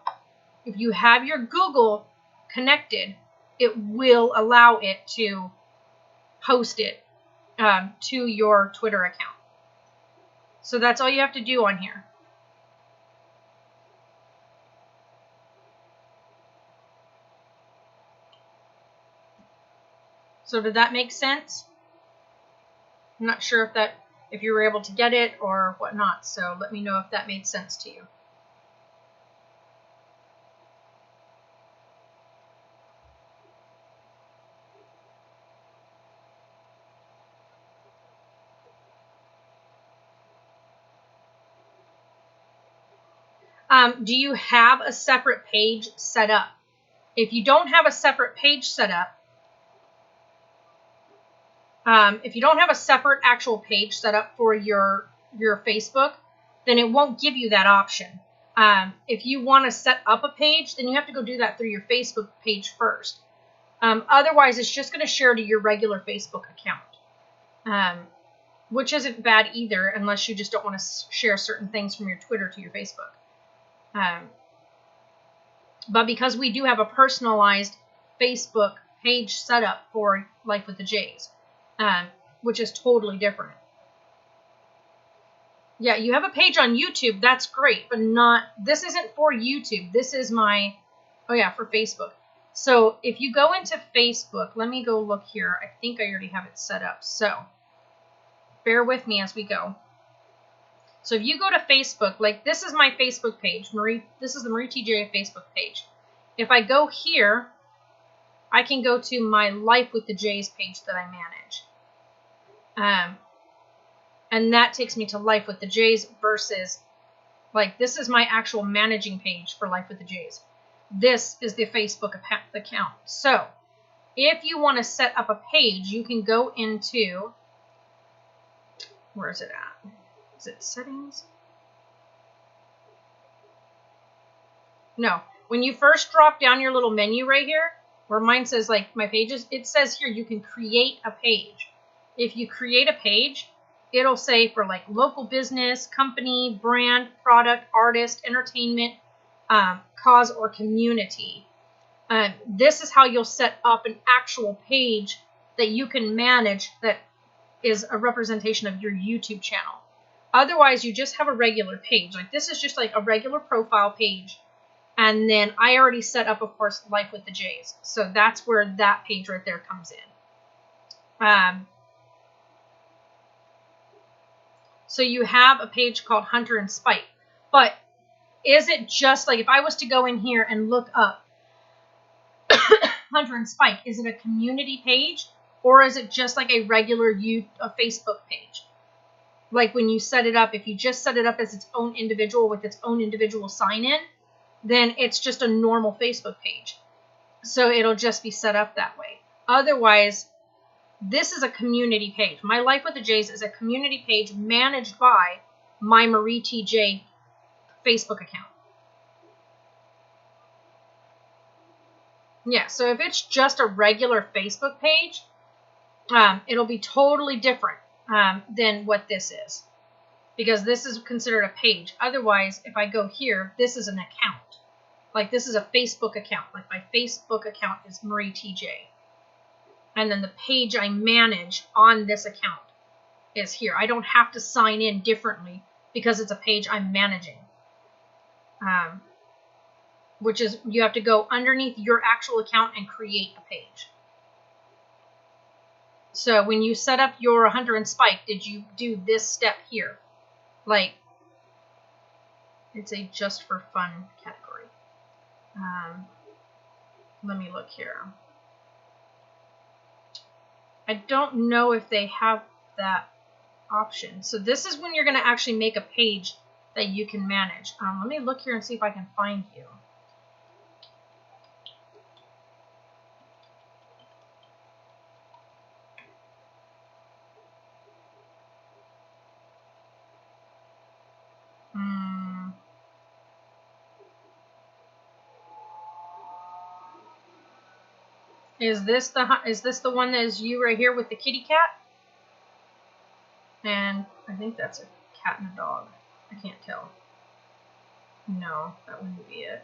if you have your Google connected, it will allow it to post it to your Twitter account. So that's all you have to do on here. So did that make sense? I'm not sure if you were able to get it or whatnot, so let me know if that made sense to you. Do you have a separate page set up? If you don't have a separate page set up, if you don't have a separate actual page set up for your Facebook, then it won't give you that option. If you want to set up a page, then you have to go do that through your Facebook page first. Otherwise, it's just going to share to your regular Facebook account, which isn't bad either, unless you just don't want to share certain things from your Twitter to your Facebook. But because we do have a personalized Facebook page set up for Life with the Jays, which is totally different. Yeah, you have a page on YouTube, that's great, but this isn't for YouTube. This is for Facebook. So if you go into Facebook, let me go look here. I think I already have it set up. So bear with me as we go. So if you go to Facebook, like this is my Facebook page, this is the Marie TJ Facebook page. If I go here, I can go to my Life with the Jays page that I manage. And that takes me to Life with the Jays versus, like, this is my actual managing page for Life with the Jays. This is the Facebook account. So if you want to set up a page, you can go into, where is it at? Is it settings? No. When you first drop down your little menu right here, where mine says, like, my pages, it says here you can create a page. If you create a page, it'll say for, like, local business, company, brand, product, artist, entertainment, cause, or community. This is how you'll set up an actual page that you can manage that is a representation of your YouTube channel. Otherwise, you just have a regular page. Like, this is just like a regular profile page. And then I already set up, of course, Life with the Jays. So that's where that page right there comes in. So you have a page called Hunter and Spike. But is it just like, if I was to go in here and look up Hunter and Spike, is it a community page? Or is it just like a regular Facebook page? Like when you set it up, if you just set it up as its own individual with its own individual sign-in, then it's just a normal Facebook page. So it'll just be set up that way. Otherwise, this is a community page. My Life with the Jays is a community page managed by my Marie TJ Facebook account. Yeah, so if it's just a regular Facebook page, it'll be totally different than what this is. Because this is considered a page. Otherwise, if I go here, this is an account. Like, this is a Facebook account. Like, my Facebook account is Marie TJ. And then the page I manage on this account is here. I don't have to sign in differently because it's a page I'm managing. Which is, you have to go underneath your actual account and create a page. So when you set up your Hunter and Spike, did you do this step here? Like, it's a just for fun category. Let me look here. I don't know if they have that option. So this is when you're going to actually make a page that you can manage. Let me look here and see if I can find you. Is this the one that is you right here with the kitty cat? And I think that's a cat and a dog. I can't tell. No, that wouldn't be it.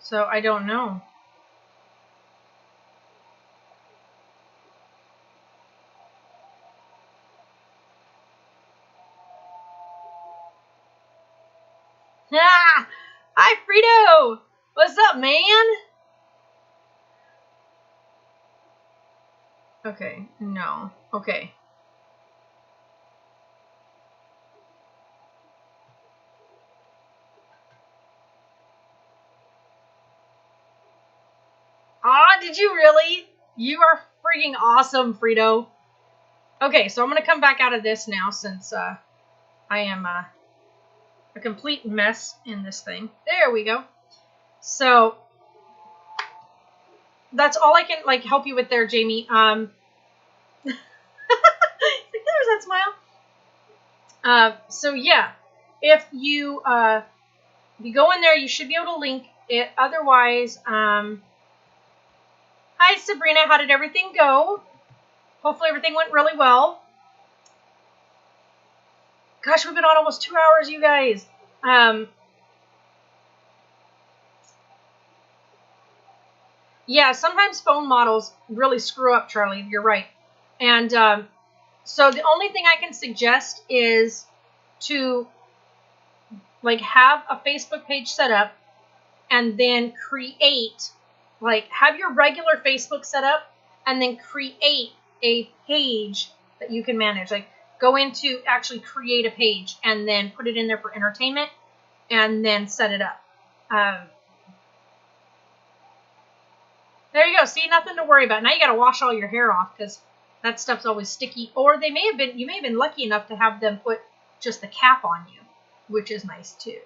So I don't know. Ah! Hi, Frito! What's up, man? Okay, no. Okay. Aw, did you really? You are freaking awesome, Frito. Okay, so I'm going to come back out of this now since I am a complete mess in this thing. There we go. So that's all I can help you with there, Jamie. There's that smile. So yeah, if you go in there, you should be able to link it. Otherwise, hi Sabrina, how did everything go? Hopefully everything went really well. Gosh, we've been on almost 2 hours, you guys. Yeah, sometimes phone models really screw up, Charlie. You're right. And so the only thing I can suggest is to have a Facebook page set up and then create, have your regular Facebook set up and then create a page that you can manage. Go into actually create a page and then put it in there for entertainment and then set it up. There you go. See, nothing to worry about. Now you got to wash all your hair off because that stuff's always sticky. Or you may have been lucky enough to have them put just the cap on you, which is nice too.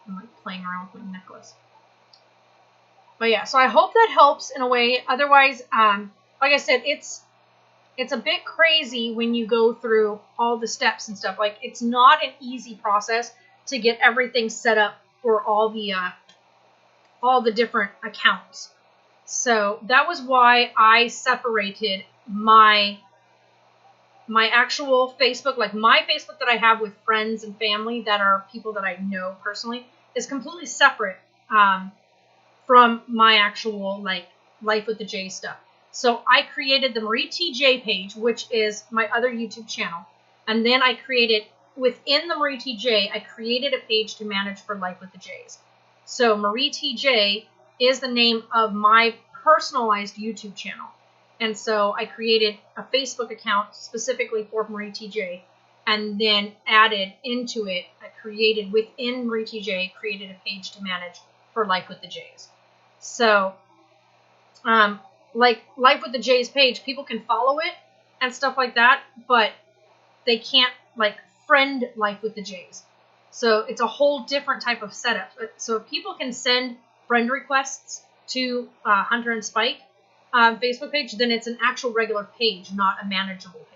I'm playing around with my necklace. But yeah, so I hope that helps in a way. Otherwise, like I said, it's a bit crazy when you go through all the steps and stuff. It's not an easy process to get everything set up for all the different accounts. So that was why I separated my actual Facebook, my Facebook that I have with friends and family that are people that I know personally, is completely separate from my actual Life with the J stuff. So I created the Marie TJ page, which is my other YouTube channel, and then I created within the Marie TJ, I created a page to manage for Life with the J's. So Marie TJ is the name of my personalized YouTube channel. And so I created a Facebook account specifically for Marie TJ and then added into it, I created within Marie TJ, created a page to manage for Life with the J's. So, Life with the J's page, people can follow it and stuff like that, but they can't friend Life with the J's. So it's a whole different type of setup. So people can send friend requests to Hunter and Spike Facebook page, then it's an actual regular page, not a manageable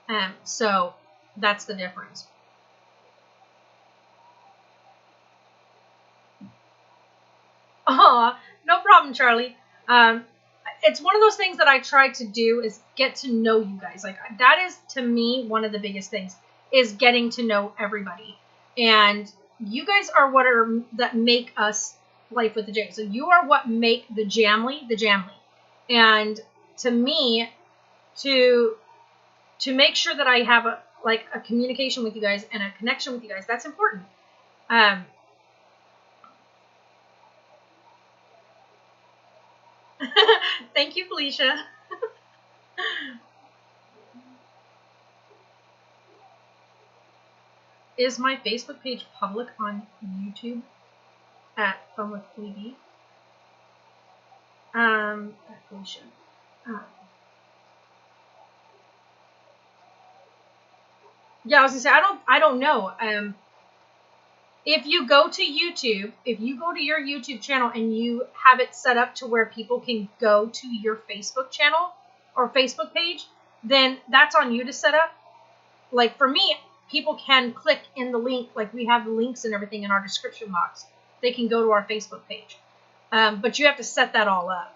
page. So that's the difference. Oh, no problem, Charlie. It's one of those things that I try to do is get to know you guys. Like, that is, to me, one of the biggest things, is getting to know everybody. And you guys are that make us Life with the J. So you are what make the Jamly the Jamly. And to me, to make sure that I have a communication with you guys and a connection with you guys, that's important. Thank you, Felicia. Is my Facebook page public on YouTube at Fun with Fleeby? Felicia. Yeah, I was gonna say I don't know. If you go to YouTube, if you go to your YouTube channel and you have it set up to where people can go to your Facebook channel or Facebook page, then that's on you to set up. Like for me, people can click in the link, like we have the links and everything in our description box. They can go to our Facebook page. But you have to set that all up.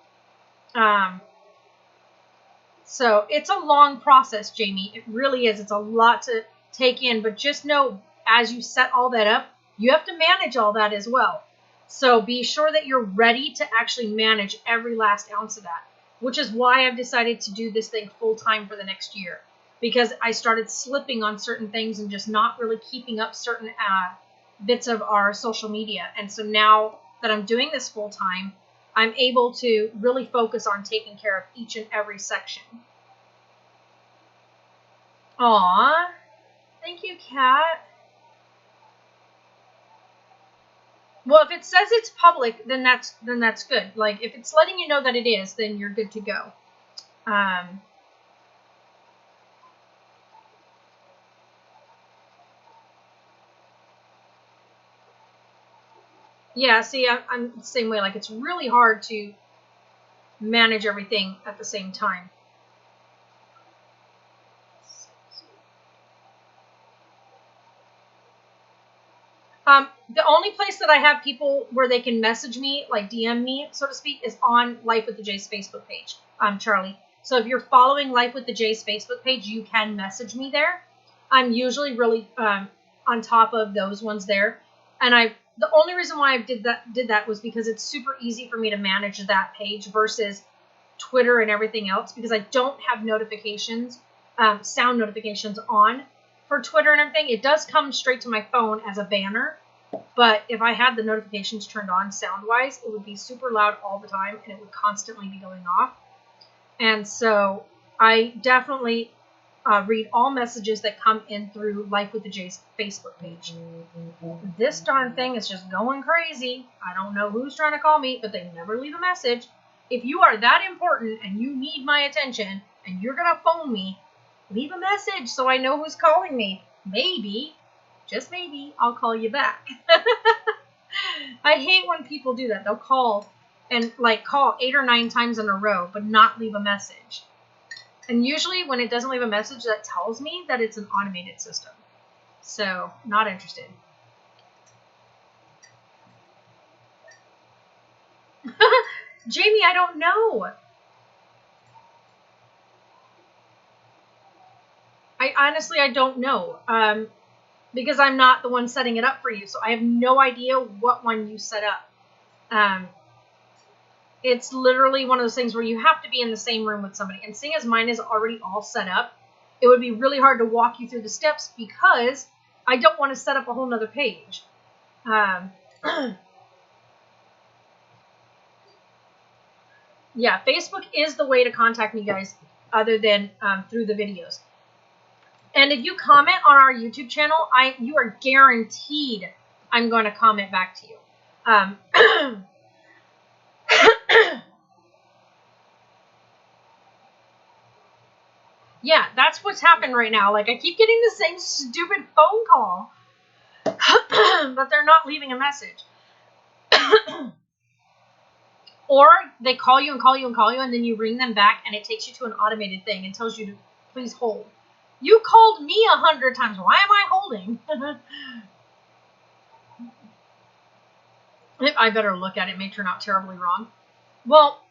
So it's a long process, Jamie. It really is. It's a lot to take in, but just know as you set all that up, you have to manage all that as well. So be sure that you're ready to actually manage every last ounce of that, which is why I've decided to do this thing full time for the next year, because I started slipping on certain things and just not really keeping up certain bits of our social media. And so now that I'm doing this full time, I'm able to really focus on taking care of each and every section. Aw, thank you, Kat. Well, if it says it's public, then that's good. Like, if it's letting you know that it is, then you're good to go. Yeah, see, I'm the same way. Like, it's really hard to manage everything at the same time. The only place that I have people where they can message me, like DM me, so to speak, is on Life with the J's Facebook page, Charlie. So if you're following Life with the J's Facebook page, you can message me there. I'm usually really on top of those ones there. And the only reason why I did that was because it's super easy for me to manage that page versus Twitter and everything else, because I don't have notifications, sound notifications on for Twitter and everything. It does come straight to my phone as a banner, but if I had the notifications turned on sound-wise, it would be super loud all the time, and it would constantly be going off. And so I definitely read all messages that come in through Life with the J's Facebook page. This darn thing is just going crazy. I don't know who's trying to call me, but they never leave a message. If you are that important and you need my attention and you're going to phone me, leave a message so I know who's calling me. Maybe, just maybe, I'll call you back. I hate when people do that. They'll call and call 8 or 9 times in a row, but not leave a message. And usually when it doesn't leave a message, that tells me that it's an automated system. So, not interested. Jamie, I don't know. I don't know. Because I'm not the one setting it up for you. So I have no idea what one you set up. It's literally one of those things where you have to be in the same room with somebody. And seeing as mine is already all set up, it would be really hard to walk you through the steps because I don't want to set up a whole nother page. Yeah, Facebook is the way to contact me, guys, other than through the videos. And if you comment on our YouTube channel, you are guaranteed I'm going to comment back to you. Yeah, that's what's happened right now. Like, I keep getting the same stupid phone call, but they're not leaving a message. Or they call you and call you and call you, and then you ring them back, and it takes you to an automated thing and tells you to please hold. You called me 100 times. Why am I holding? I better look at it. It may turn out terribly wrong. Well,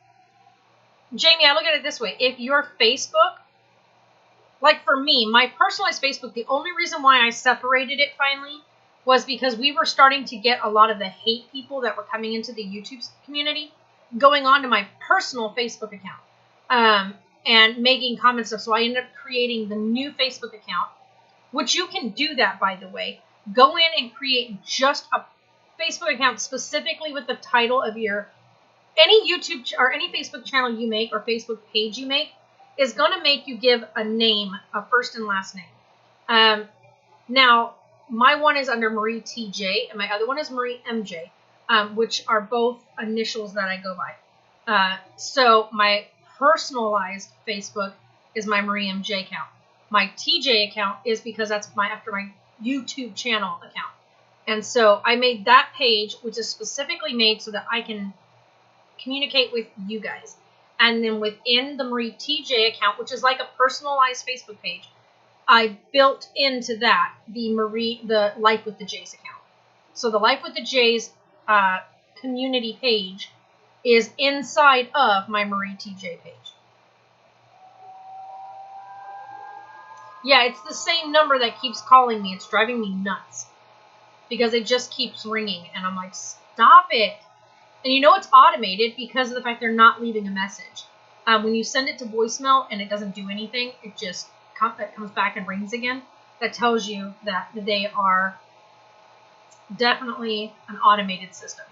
Jamie, I look at it this way. If your Facebook, like for me, my personalized Facebook, the only reason why I separated it finally was because we were starting to get a lot of the hate people that were coming into the YouTube community going on to my personal Facebook account and making comments stuff. So I ended up creating the new Facebook account, which you can do that, by the way. Go in and create just a Facebook account specifically with the title of your any YouTube or any Facebook channel you make or Facebook page you make is going to make you give a name, a first and last name. Now, my one is under Marie TJ, and my other one is Marie MJ, which are both initials that I go by. So my personalized Facebook is my Marie MJ account. My TJ account is because that's after my YouTube channel account. And so I made that page, which is specifically made so that I can communicate with you guys. And then within the Marie TJ account, which is like a personalized Facebook page, I built into that the Life with the Jays account. So the Life with the Jays community page is inside of my Marie TJ page. Yeah, it's the same number that keeps calling me. It's driving me nuts because it just keeps ringing, and I'm like, stop it. And you know it's automated because of the fact they're not leaving a message. When you send it to voicemail and it doesn't do anything, it just comes back and rings again. That tells you that they are definitely an automated system.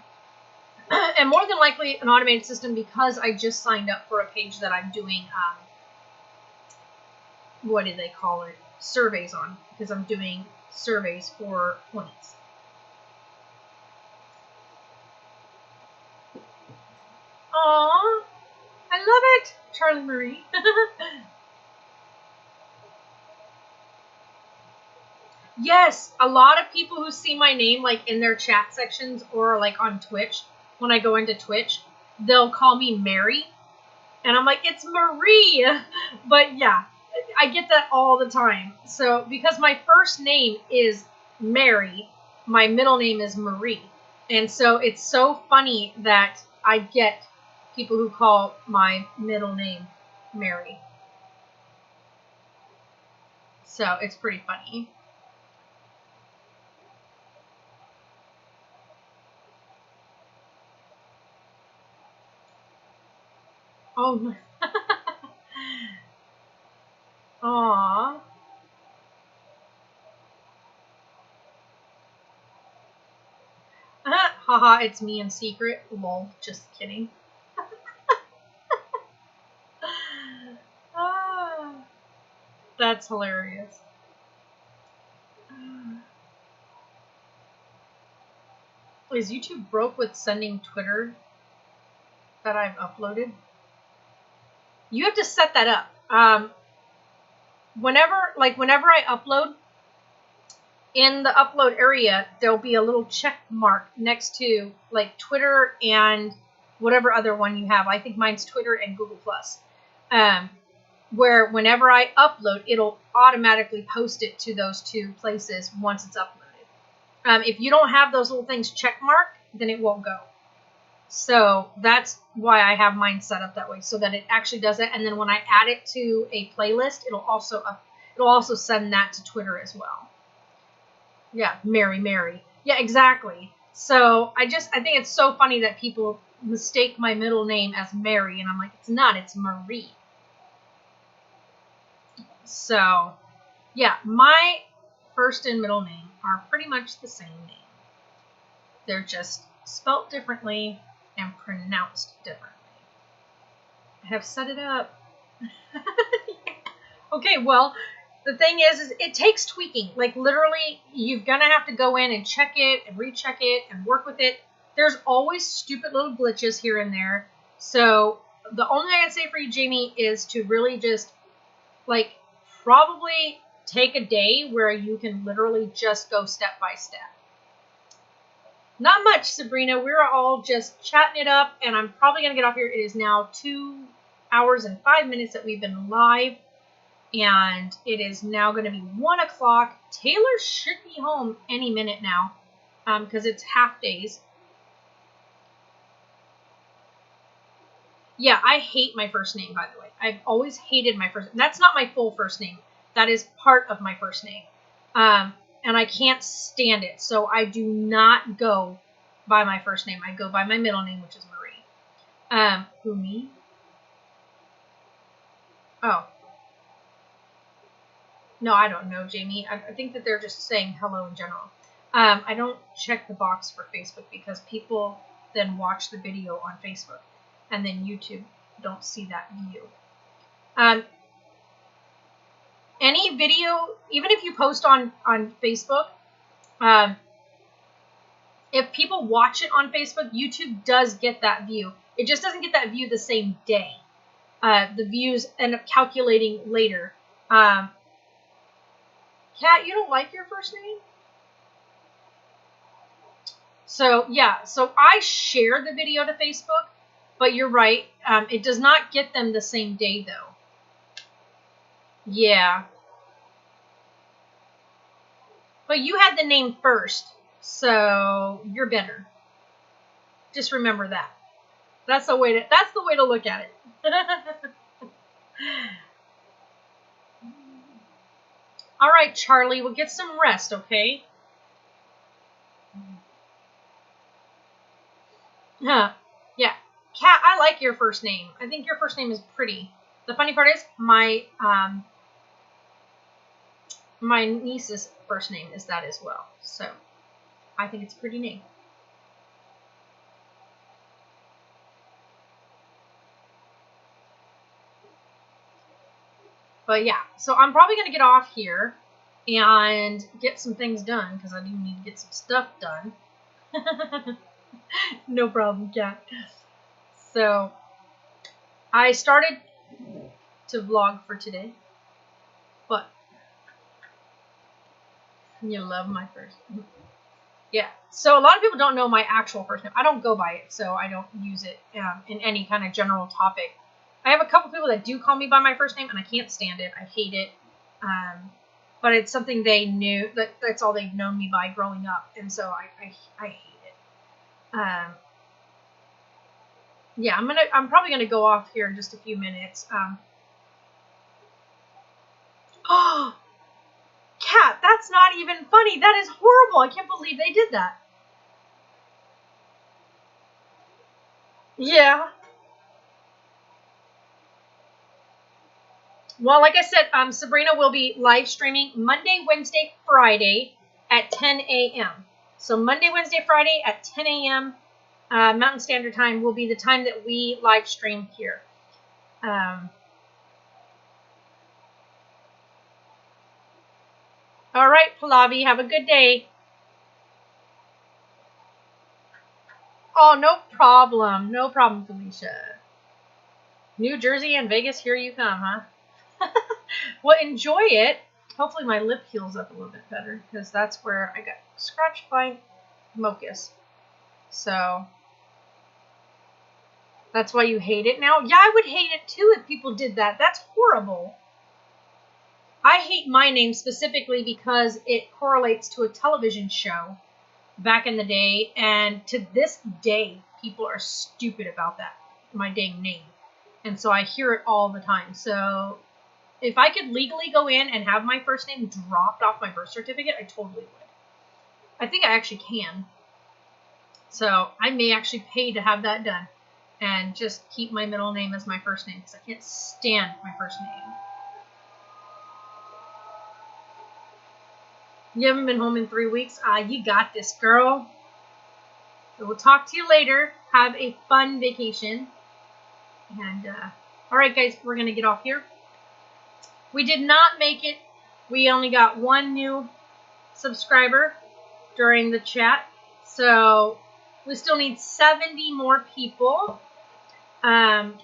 And more than likely an automated system because I just signed up for a page that I'm doing, what do they call it? Surveys on. Because I'm doing surveys for points. Aww, I love it, Charlie Marie. Yes, a lot of people who see my name like in their chat sections or like on Twitch, when I go into Twitch, they'll call me Mary. And I'm like, it's Marie. But yeah, I get that all the time. So because my first name is Mary, my middle name is Marie. And so it's so funny that I get people who call my middle name Mary. So it's pretty funny. Oh no. Aww. Haha, it's me in secret. Lol, just kidding. That's hilarious. Is YouTube broke with sending Twitter that I've uploaded? You have to set that up. Whenever I upload, in the upload area, there'll be a little check mark next to like Twitter and whatever other one you have. I think mine's Twitter and Google+. Where whenever I upload, it'll automatically post it to those two places once it's uploaded. If you don't have those little things check marked, then it won't go. So that's why I have mine set up that way, so that it actually does it. And then when I add it to a playlist, it'll also send that to Twitter as well. Yeah, Mary. Yeah, exactly. So I think it's so funny that people mistake my middle name as Mary, and I'm like, it's not, it's Marie. So, yeah, my first and middle name are pretty much the same name. They're just spelt differently and pronounced differently. I have set it up. Okay, well, the thing is it takes tweaking. Like, literally, you're going to have to go in and check it and recheck it and work with it. There's always stupid little glitches here and there. So, the only thing I can say for you, Jamie, is to really just, like, probably take a day where you can literally just go step by step. Not much, Sabrina. We're all just chatting it up, and I'm probably going to get off here. It is now 2 hours and 5 minutes that we've been live, and it is now going to be 1 o'clock. Taylor should be home any minute now, because it's half days. Yeah, I hate my first name, by the way. I've always hated my first name. That's not my full first name. That is part of my first name. And I can't stand it. So I do not go by my first name. I go by my middle name, which is Marie. Who, me? Oh. No, I don't know, Jamie. I think that they're just saying hello in general. I don't check the box for Facebook because people then watch the video on Facebook. And then YouTube don't see that view. Any video, even if you post on Facebook, if people watch it on Facebook, YouTube does get that view. It just doesn't get that view the same day. The views end up calculating later. Kat, you don't like your first name? So, yeah. So I share the video to Facebook, but you're right. It does not get them the same day, though. Yeah. But you had the name first, so you're better. Just remember that. That's the way to look at it. All right, Charlie, we'll get some rest, okay? Huh. Yeah. Kat, I like your first name. I think your first name is pretty. The funny part is my niece's first name is that as well. So I think it's a pretty name. But yeah, so I'm probably going to get off here and get some things done because I do need to get some stuff done. No problem, Kat. So I started to vlog for today, but you love my first name. Yeah, so a lot of people don't know my actual first name. I don't go by it, so I don't use it in any kind of general topic. I have a couple people that do call me by my first name, and I can't stand it. I hate it. But it's something they knew. That's all they've known me by growing up, and so I hate it. Yeah, I'm probably gonna go off here in just a few minutes. Oh, Kat, that's not even funny. That is horrible. I can't believe they did that. Yeah. Well, like I said, Sabrina will be live streaming Monday, Wednesday, Friday at 10 a.m. So Monday, Wednesday, Friday at 10 a.m. Mountain Standard Time will be the time that we live stream here. All right, Pallavi, have a good day. Oh, no problem. No problem, Felicia. New Jersey and Vegas, here you come, huh? Well, enjoy it. Hopefully my lip heals up a little bit better because that's where I got scratched by mucus. So that's why you hate it now? Yeah, I would hate it too if people did that. That's horrible. I hate my name specifically because it correlates to a television show back in the day, and to this day, people are stupid about that, my dang name. And so I hear it all the time. So if I could legally go in and have my first name dropped off my birth certificate, I totally would. I think I actually can. So I may actually pay to have that done and just keep my middle name as my first name because I can't stand my first name. You haven't been home in 3 weeks? You got this, girl. So we'll talk to you later. Have a fun vacation. And, all right, guys, we're going to get off here. We did not make it. We only got one new subscriber during the chat. So we still need 70 more people. And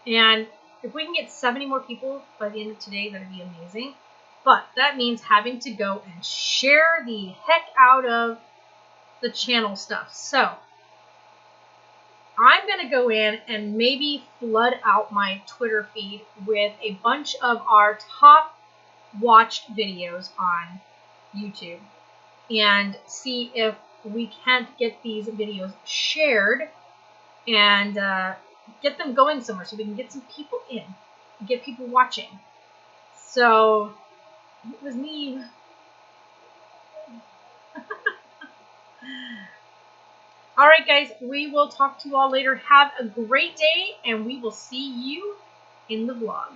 if we can get 70 more people by the end of today, that'd be amazing. But that means having to go and share the heck out of the channel stuff. So I'm going to go in and maybe flood out my Twitter feed with a bunch of our top watched videos on YouTube and see if we can't get these videos shared and get them going somewhere so we can get some people in, get people watching. So it was me. All right, guys, we will talk to you all later. Have a great day, and we will see you in the vlog.